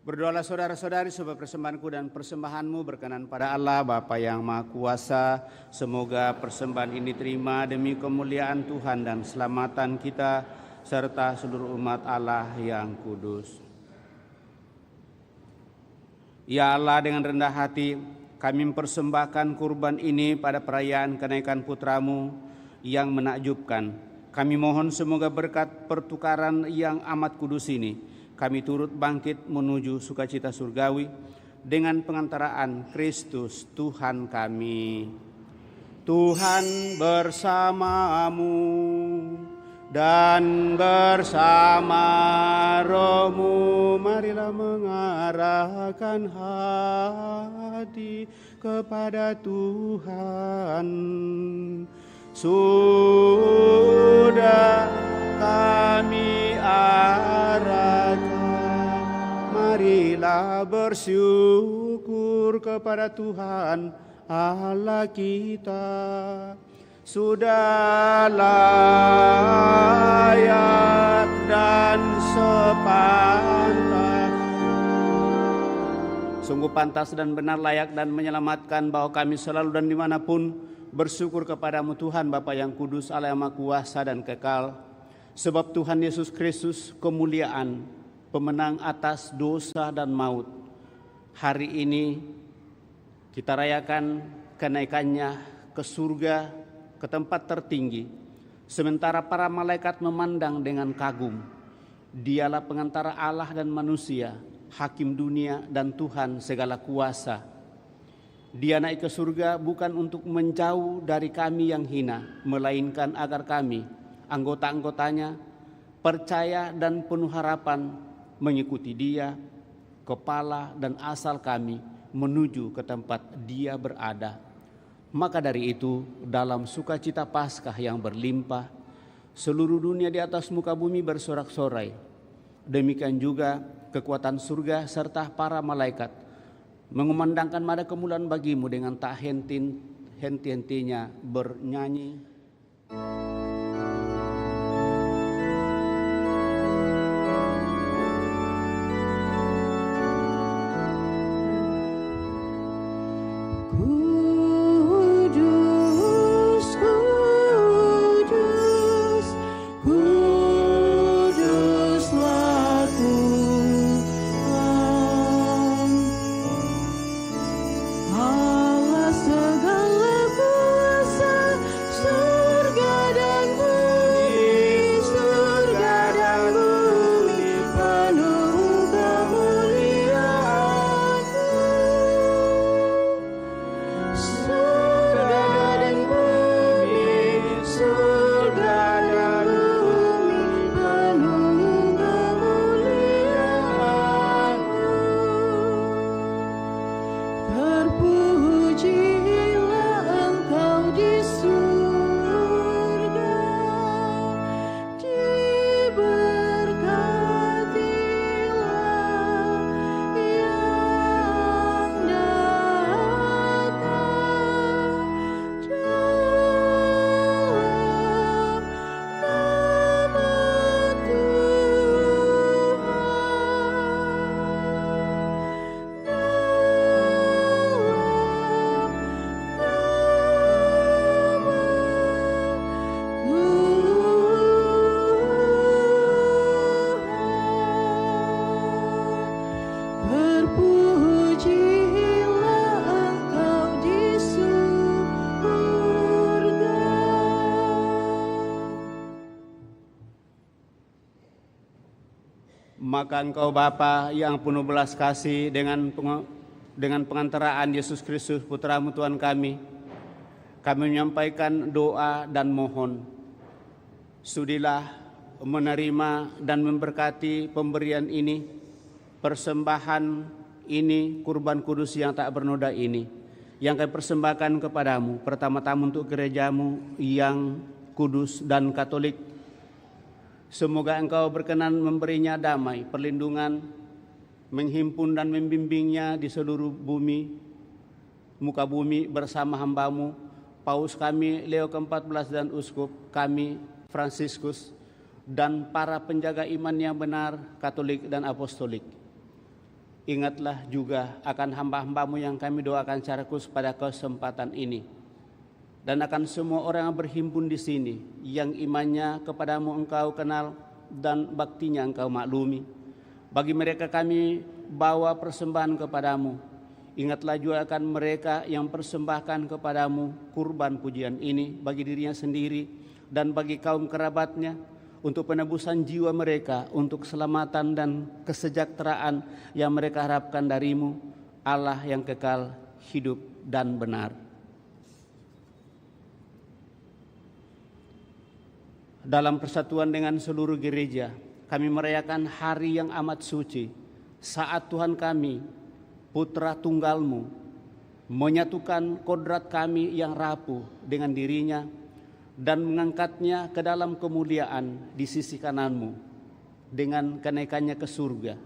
B: Berdoalah saudara-saudari supaya persembahanku dan persembahanmu berkenan pada Allah Bapa yang Maha Kuasa. Semoga persembahan ini terima demi kemuliaan Tuhan dan keselamatan kita serta seluruh umat Allah yang kudus. Ya Allah, dengan rendah hati kami mempersembahkan kurban ini pada perayaan kenaikan Putra-Mu yang menakjubkan. Kami mohon semoga berkat pertukaran yang amat kudus ini kami turut bangkit menuju sukacita surgawi dengan pengantaraan Kristus Tuhan kami. Tuhan bersamamu dan bersama rohmu, marilah mengarahkan hati kepada Tuhan. Sudah kami masyarakat. Marilah bersyukur kepada Tuhan Allah kita. Sudah layak dan sepantas, sungguh pantas dan benar, layak dan menyelamatkan bahwa kami selalu dan dimanapun bersyukur kepadamu Tuhan Bapa yang kudus, Allah yang maha kuasa dan kekal. Sebab Tuhan Yesus Kristus kemuliaan, pemenang atas dosa dan maut, hari ini kita rayakan kenaikannya ke surga, ke tempat tertinggi. Sementara para malaikat memandang dengan kagum. Dialah pengantara Allah dan manusia, hakim dunia dan Tuhan segala kuasa. Dia naik ke surga bukan untuk menjauh dari kami yang hina, melainkan agar kami, anggota-anggotanya, percaya dan penuh harapan mengikuti Dia, kepala dan asal kami, menuju ke tempat Dia berada. Maka dari itu, dalam sukacita Paskah yang berlimpah, seluruh dunia di atas muka bumi bersorak-sorai. Demikian juga kekuatan surga serta para malaikat mengumandangkan mada kemuliaan bagimu dengan tak henti-hentinya bernyanyi. Maka Engkau Bapa yang penuh belas kasih, dengan pengantaraan Yesus Kristus Putra-Mu Tuhan kami menyampaikan doa dan mohon. Sudilah menerima dan memberkati pemberian ini, persembahan ini, kurban kudus yang tak bernoda ini, yang kami persembahkan kepadamu, pertama-tama untuk gerejamu yang kudus dan katolik. Semoga Engkau berkenan memberinya damai, perlindungan, menghimpun dan membimbingnya di seluruh bumi, muka bumi bersama hamba-Mu, Paus kami Leo ke-14 dan Uskup kami Fransiskus, dan para penjaga iman yang benar, Katolik dan Apostolik. Ingatlah juga akan hamba-hamba-Mu yang kami doakan secara khusus pada kesempatan ini, dan akan semua orang yang berhimpun di sini, yang imannya kepadamu Engkau kenal dan baktinya Engkau maklumi. Bagi mereka kami bawa persembahan kepadamu. Ingatlah juga akan mereka yang persembahkan kepadamu kurban pujian ini bagi dirinya sendiri dan bagi kaum kerabatnya, untuk penebusan jiwa mereka, untuk keselamatan dan kesejahteraan yang mereka harapkan darimu, Allah yang kekal, hidup dan benar. Dalam persatuan dengan seluruh gereja, kami merayakan hari yang amat suci, saat Tuhan kami, Putra Tunggal-Mu, menyatukan kodrat kami yang rapuh dengan dirinya dan mengangkatnya ke dalam kemuliaan di sisi kanan-Mu. dengan kenaikannya ke surga.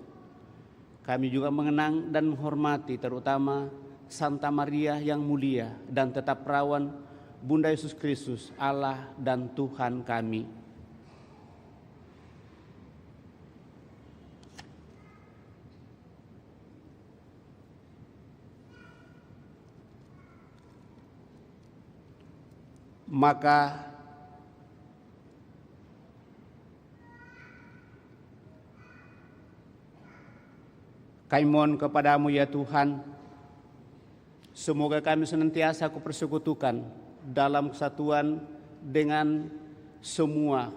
B: Kami juga mengenang dan menghormati terutama Santa Maria yang mulia dan tetap perawan Bunda Yesus Kristus, Allah dan Tuhan kami. Maka kami mohon kepadamu ya Tuhan, semoga kami senantiasa kupersekutukan dalam kesatuan dengan semua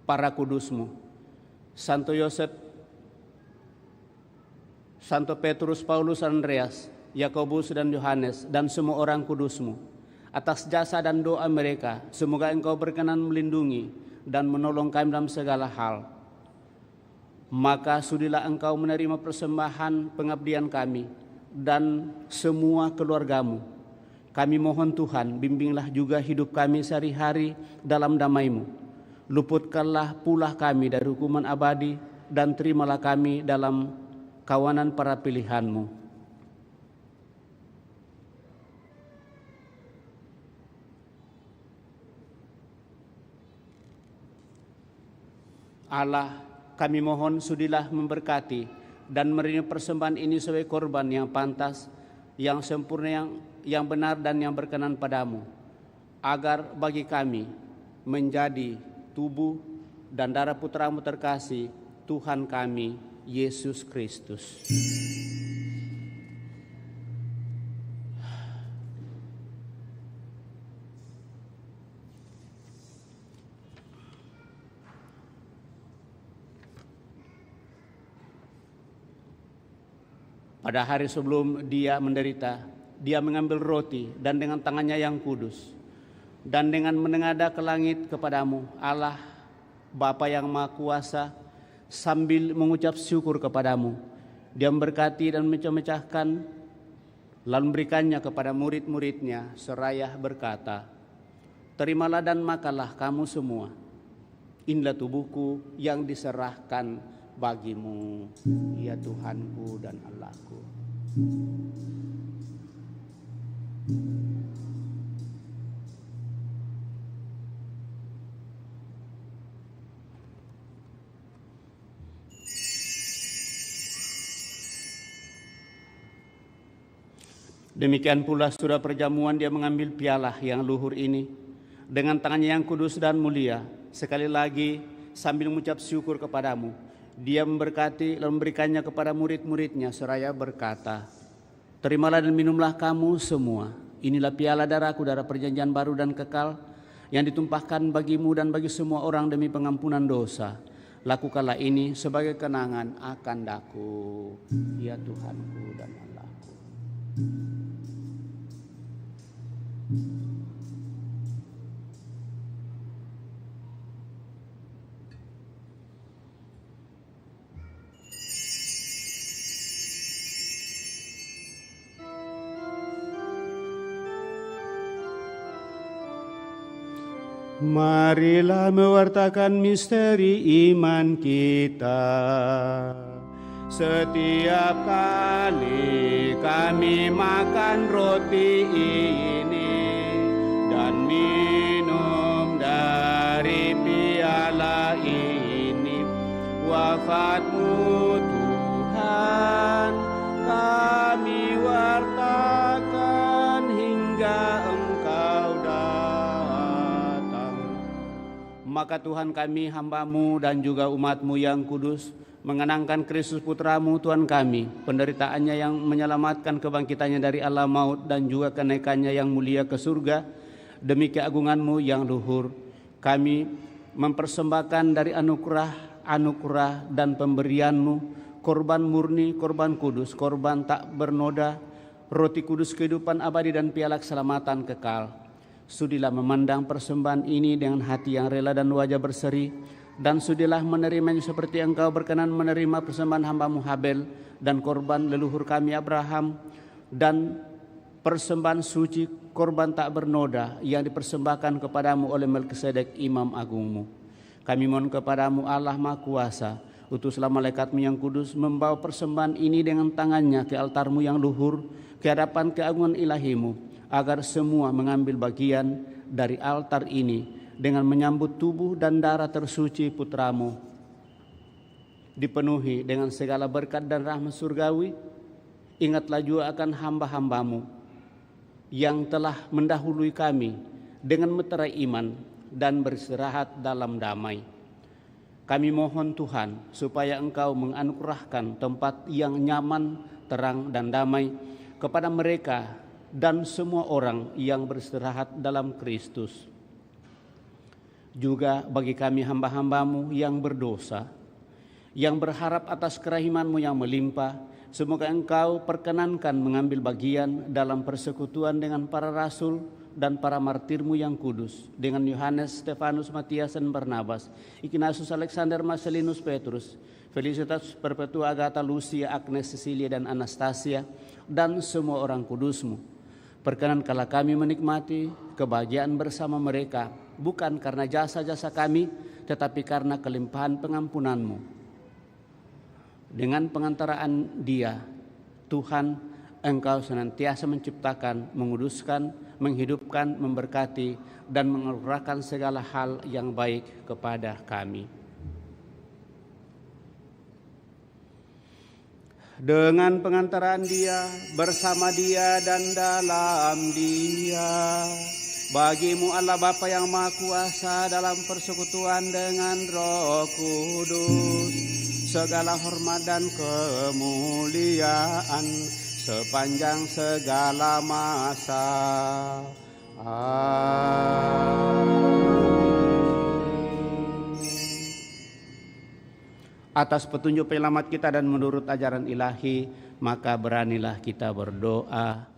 B: para kudus-Mu, Santo Yosef, Santo Petrus, Paulus, Andreas, Yakobus dan Yohanes, dan semua orang kudus-Mu. Atas jasa dan doa mereka, semoga Engkau berkenan melindungi dan menolong kami dalam segala hal. Maka sudilah Engkau menerima persembahan pengabdian kami dan semua keluarga-Mu. Kami mohon Tuhan, bimbinglah juga hidup kami sehari-hari dalam damai-Mu. Luputkanlah pula kami dari hukuman abadi dan terimalah kami dalam kawanan para pilihan-Mu. Allah, kami mohon sudilah memberkati dan menerima persembahan ini sebagai korban yang pantas, yang sempurna, yang benar dan yang berkenan padamu, agar bagi kami menjadi tubuh dan darah Putra-Mu terkasih, Tuhan kami, Yesus Kristus. Pada hari sebelum dia menderita, dia mengambil roti dan dengan tangannya yang kudus, dan dengan menengadah ke langit kepadamu, Allah, Bapa yang Maha Kuasa, sambil mengucap syukur kepadamu, dia memberkati dan memecah-mecahkan, lalu memberikannya kepada murid-muridnya, seraya berkata, terimalah dan makanlah kamu semua, inilah tubuhku yang diserahkan bagimu, ya Tuhanku dan Allahku. Demikian pula sudah perjamuan dia mengambil piala yang luhur ini dengan tangannya yang kudus dan mulia, sekali lagi sambil mengucap syukur kepadamu, dia memberkati lalu memberikannya kepada murid-muridnya seraya berkata, terimalah dan minumlah kamu semua, inilah piala darahku, darah perjanjian baru dan kekal yang ditumpahkan bagimu dan bagi semua orang demi pengampunan dosa. Lakukanlah ini sebagai kenangan akan daku, ya Tuhanku dan Allahku.
G: Marilah mewartakan misteri iman kita. Setiap kali kami makan roti ini dan minum dari piala ini, wafat-Mu Tuhan kami wartakan hingga Engkau datang.
B: Maka Tuhan kami, hamba-Mu dan juga umat-Mu yang kudus, mengenangkan Kristus Putra-Mu Tuhan kami, penderitaannya yang menyelamatkan kebangkitannya dari alam maut dan juga kenaikannya yang mulia ke surga, demi keagungan-Mu yang luhur, kami mempersembahkan dari anugerah dan pemberian-Mu, korban murni, korban kudus, korban tak bernoda, roti kudus kehidupan abadi dan piala keselamatan kekal. Sudilah memandang persembahan ini dengan hati yang rela dan wajah berseri, dan sudilah menerimanya seperti Engkau berkenan menerima persembahan hamba-Mu Habel dan korban leluhur kami Abraham, dan persembahan suci korban tak bernoda yang dipersembahkan kepadamu oleh Melkisedek imam agungmu. Kami mohon kepadamu Allah Maha Kuasa, utuslah malaikatmu yang kudus membawa persembahan ini dengan tangannya ke altarmu yang luhur, ke hadapan keagungan ilahimu, agar semua mengambil bagian dari altar ini dengan menyambut tubuh dan darah tersuci putramu, dipenuhi dengan segala berkat dan rahmat surgawi. Ingatlah juga akan hamba-hambamu yang telah mendahului kami dengan meterai iman dan beristirahat dalam damai. Kami mohon Tuhan supaya Engkau menganugerahkan tempat yang nyaman, terang dan damai kepada mereka dan semua orang yang beristirahat dalam Kristus. Juga bagi kami hamba-hambamu yang berdosa, yang berharap atas kerahiman-Mu yang melimpah, semoga Engkau perkenankan mengambil bagian dalam persekutuan dengan para rasul dan para martir-Mu yang kudus, dengan Yohanes, Stefanus, Matias, dan Barnabas, Ignatius, Alexander, Marcelinus, Petrus, Felicitas, Perpetua, Agatha, Lucia, Agnes, Cecilia, dan Anastasia, dan semua orang kudus-Mu. Perkenankanlah kami menikmati kebahagiaan bersama mereka, bukan karena jasa-jasa kami, tetapi karena kelimpahan pengampunan-Mu. Dengan pengantaraan Dia, Tuhan, Engkau senantiasa menciptakan, menguduskan, menghidupkan, memberkati, dan menganugerahkan segala hal yang baik kepada kami. Dengan pengantaraan Dia, bersama Dia, dan dalam Dia, bagimu Allah Bapa yang Maha Kuasa dalam persekutuan dengan Roh Kudus, segala hormat dan kemuliaan sepanjang segala masa. Atas petunjuk penyelamat kita dan menurut ajaran ilahi, maka beranilah kita berdoa.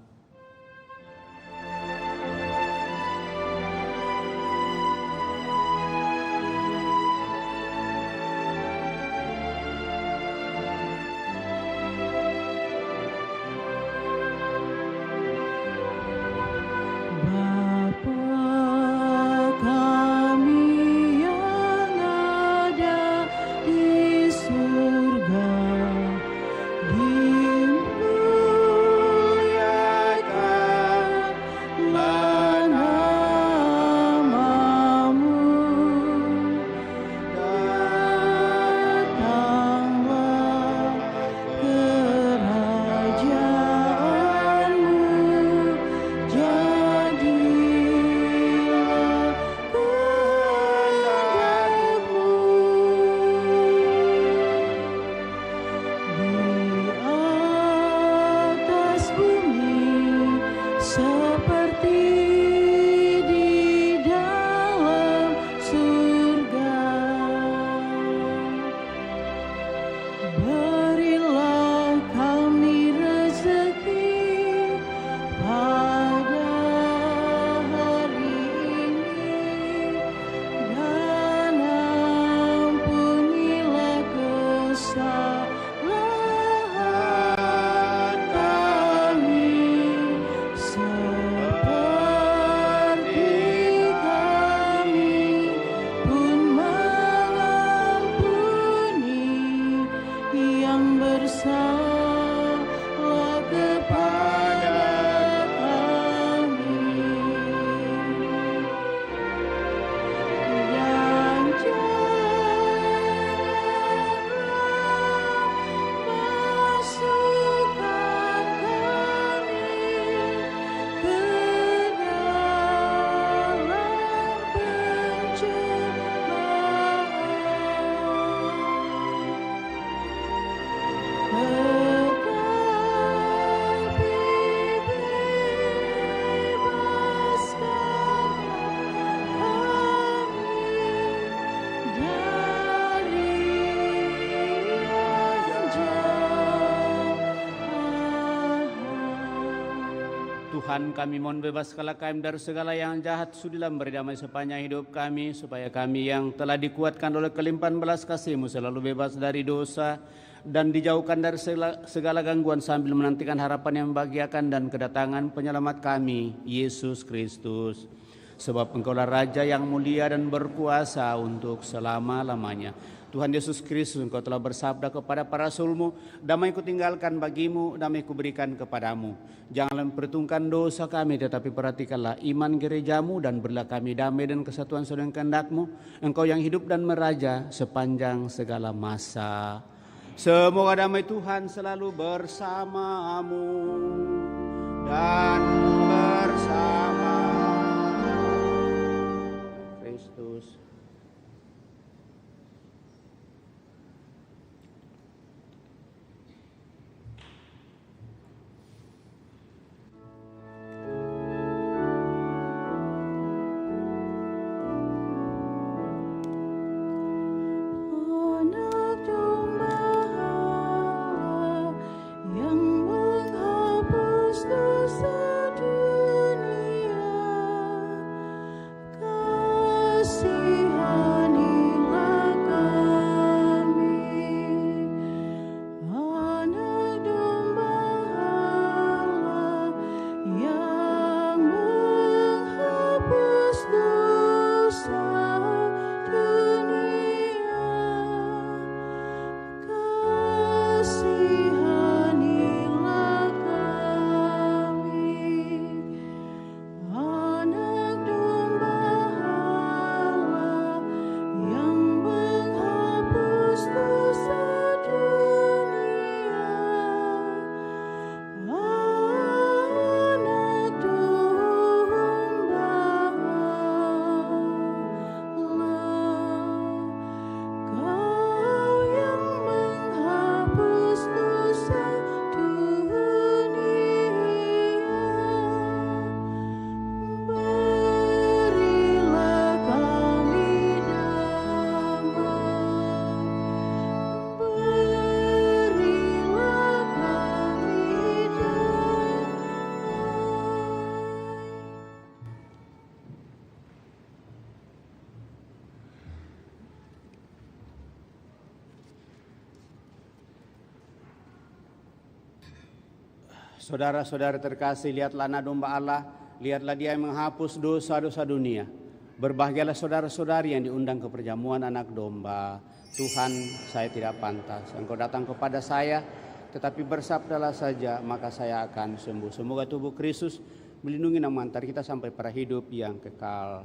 B: Tuhan, kami mohon bebaskanlah kami dari segala yang jahat, sudilah beri damai sepanjang hidup kami, supaya kami yang telah dikuatkan oleh kelimpahan belas kasih-Mu selalu bebas dari dosa dan dijauhkan dari segala gangguan sambil menantikan harapan yang membahagiakan dan kedatangan penyelamat kami, Yesus Kristus. Sebab Engkaulah Raja yang mulia dan berkuasa untuk selama-lamanya. Tuhan Yesus Kristus, Engkau telah bersabda kepada para rasul-Mu, damai kutinggalkan bagimu, damai kuberikan kepadamu. Janganlah memperhitungkan dosa kami, tetapi perhatikanlah iman gerejamu dan berilah kami damai dan kesatuan sesuai dengan kehendak-Mu. Engkau yang hidup dan meraja sepanjang segala masa. Semoga damai Tuhan selalu bersamamu dan bersama Kristus. Saudara-saudara terkasih, lihatlah anak domba Allah, lihatlah Dia yang menghapus dosa-dosa dunia. Berbahagialah saudara-saudari yang diundang ke perjamuan anak domba. Tuhan, saya tidak pantas Engkau datang kepada saya, tetapi bersabdalah saja, maka saya akan sembuh. Semoga tubuh Kristus melindungi dan mengantar kita sampai pada hidup yang kekal.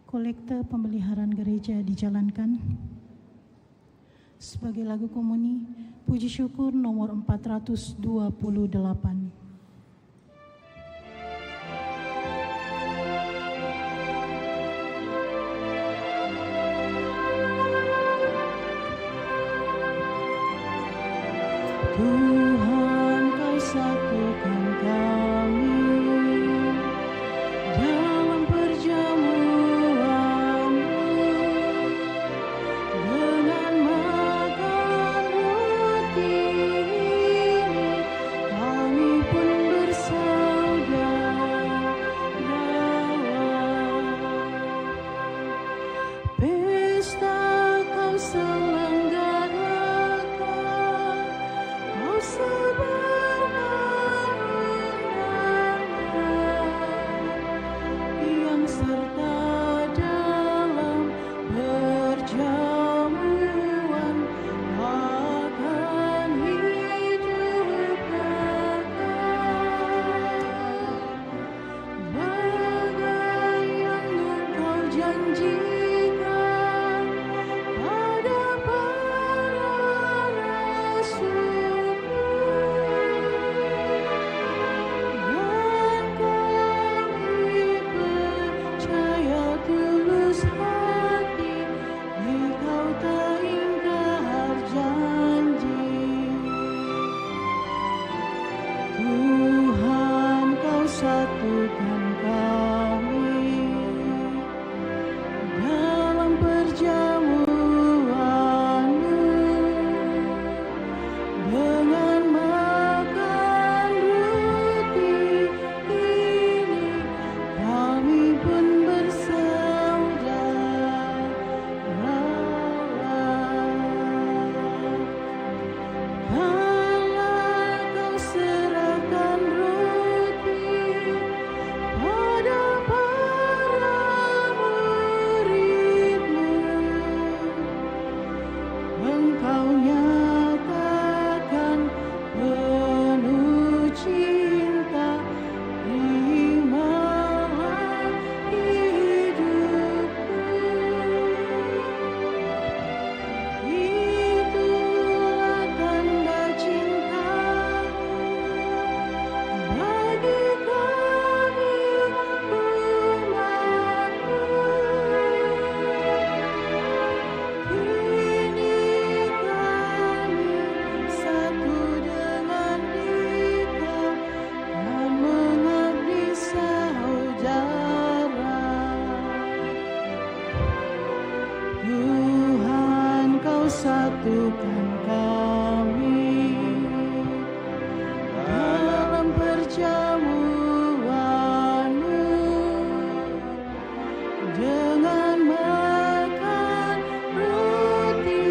A: Kolekte pemeliharaan gereja dijalankan. Sebagai lagu komuni, puji syukur nomor 428. Tuhan, Kau satukan kami dalam perjamuan-Mu, dengan makan roti ini kami pun bersaudara. Pesta Kau selenggarakan, Kau sebarkan undangan yang serta dalam perjamuan akan hidup kekal. Bagai yang Engkau janjikan pada para rasul-Mu, dan kami percaya tulus hati Engkau tak ingkar janji. Tuhan, Kau satukan kami dalam perjamuan-Mu, dengan makan roti ini kami pun bersaudara. Kala Kau serahkan roti pada para murid-Mu, Engkau nyatakan penuh cinta, terimalah hidupku. Itulah tanda cinta-Mu bagi kami umat-Mu. Kini kami satu dengan Dikau dan mengabdi saudara. Tuhan, Kau satukan kami dalam perjamuan-Mu, dengan makan roti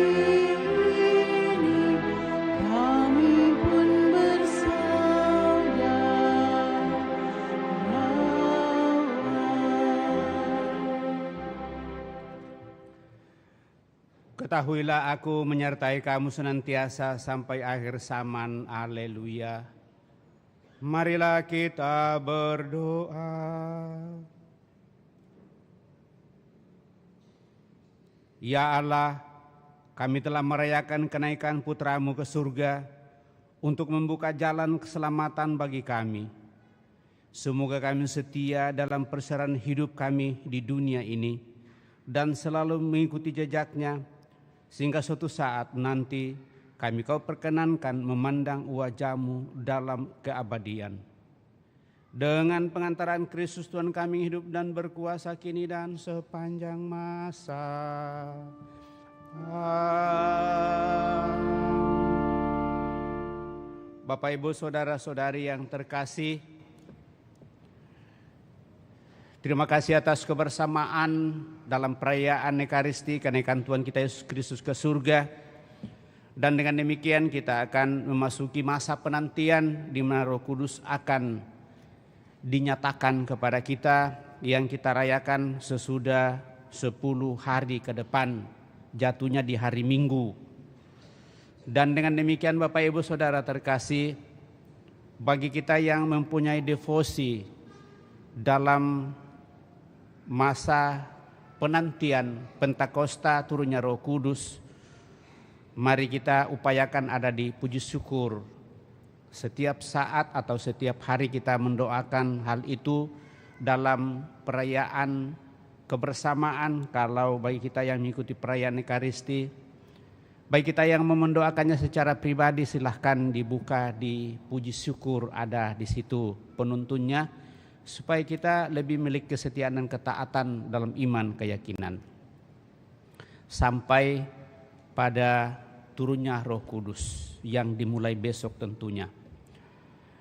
A: ini kami pun bersaudara.
B: Ketahuilah aku menyertai kamu senantiasa sampai akhir zaman. Haleluya. Marilah kita berdoa. Ya Allah, kami telah merayakan kenaikan Putra-Mu ke surga untuk membuka jalan keselamatan bagi kami. Semoga kami setia dalam perjalanan hidup kami di dunia ini dan selalu mengikuti jejaknya, sehingga suatu saat nanti kami Kau perkenankan memandang wajah-Mu dalam keabadian. Dengan pengantaran Kristus Tuhan kami hidup dan berkuasa kini dan sepanjang masa. Bapak, Ibu, saudara-saudari yang terkasih, terima kasih atas kebersamaan dalam perayaan Ekaristi kenaikan Tuhan kita Yesus Kristus ke surga. Dan dengan demikian kita akan memasuki masa penantian di mana Roh Kudus akan dinyatakan kepada kita yang kita rayakan sesudah 10 hari ke depan, jatuhnya di hari Minggu. Dan dengan demikian Bapak Ibu Saudara terkasih, bagi kita yang mempunyai devosi dalam masa penantian Pentakosta turunnya Roh Kudus, mari kita upayakan ada di puji syukur. Setiap saat atau setiap hari kita mendoakan hal itu dalam perayaan kebersamaan. Kalau bagi kita yang mengikuti perayaan Ekaristi, bagi kita yang mendoakannya secara pribadi, silahkan dibuka di puji syukur, ada di situ penuntunnya, supaya kita lebih memiliki kesetiaan dan ketaatan dalam iman keyakinan. Sampai pada turunnya Roh Kudus yang dimulai besok tentunya.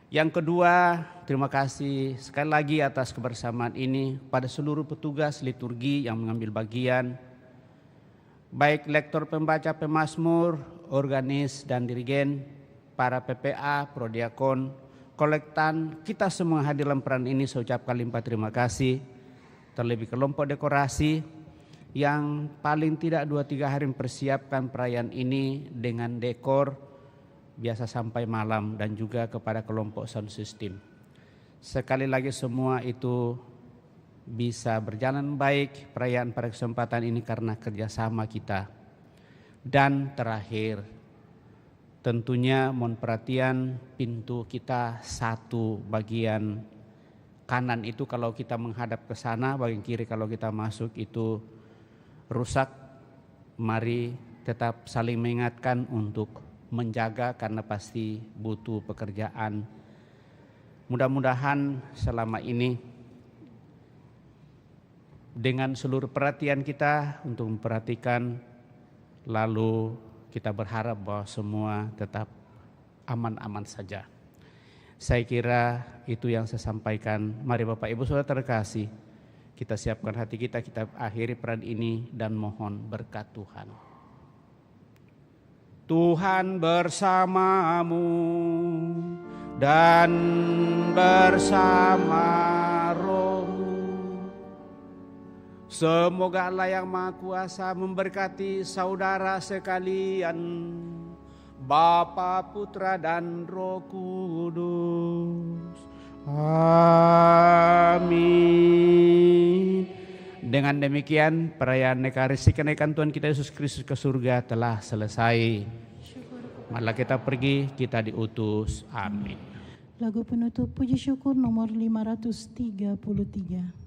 B: Yang kedua, terima kasih sekali lagi atas kebersamaan ini pada seluruh petugas liturgi yang mengambil bagian, baik lektor, pembaca, pemazmur, organis dan dirigen, para PPA, prodiakon, kolektan, kita semua hadir dalam peran ini, saya ucapkan limpah terima kasih. Terlebih kelompok dekorasi yang paling tidak 2-3 hari mempersiapkan perayaan ini dengan dekor biasa sampai malam, dan juga kepada kelompok sound system. Sekali lagi semua itu bisa berjalan baik perayaan pada kesempatan ini karena kerjasama kita. Dan terakhir, tentunya mohon perhatian, pintu kita satu bagian kanan itu kalau kita menghadap ke sana, bagian kiri kalau kita masuk itu rusak. Mari tetap saling mengingatkan untuk menjaga karena pasti butuh pekerjaan. Mudah-mudahan selama ini dengan seluruh perhatian kita untuk memperhatikan, lalu kita berharap bahwa semua tetap aman-aman saja. Saya kira itu yang saya sampaikan. Mari Bapak Ibu Saudara terkasih, kita siapkan hati kita, kita akhiri peran ini dan mohon berkat Tuhan. Tuhan bersamamu dan bersama rohmu. Semoga Allah yang Maha Kuasa memberkati saudara sekalian, Bapa, Putra, dan Roh Kudus. Amin. Dengan demikian perayaan Ekaristi kenaikan Tuhan kita Yesus Kristus ke surga telah selesai. Marilah kita pergi, kita diutus. Amin.
A: Lagu penutup puji syukur nomor 533.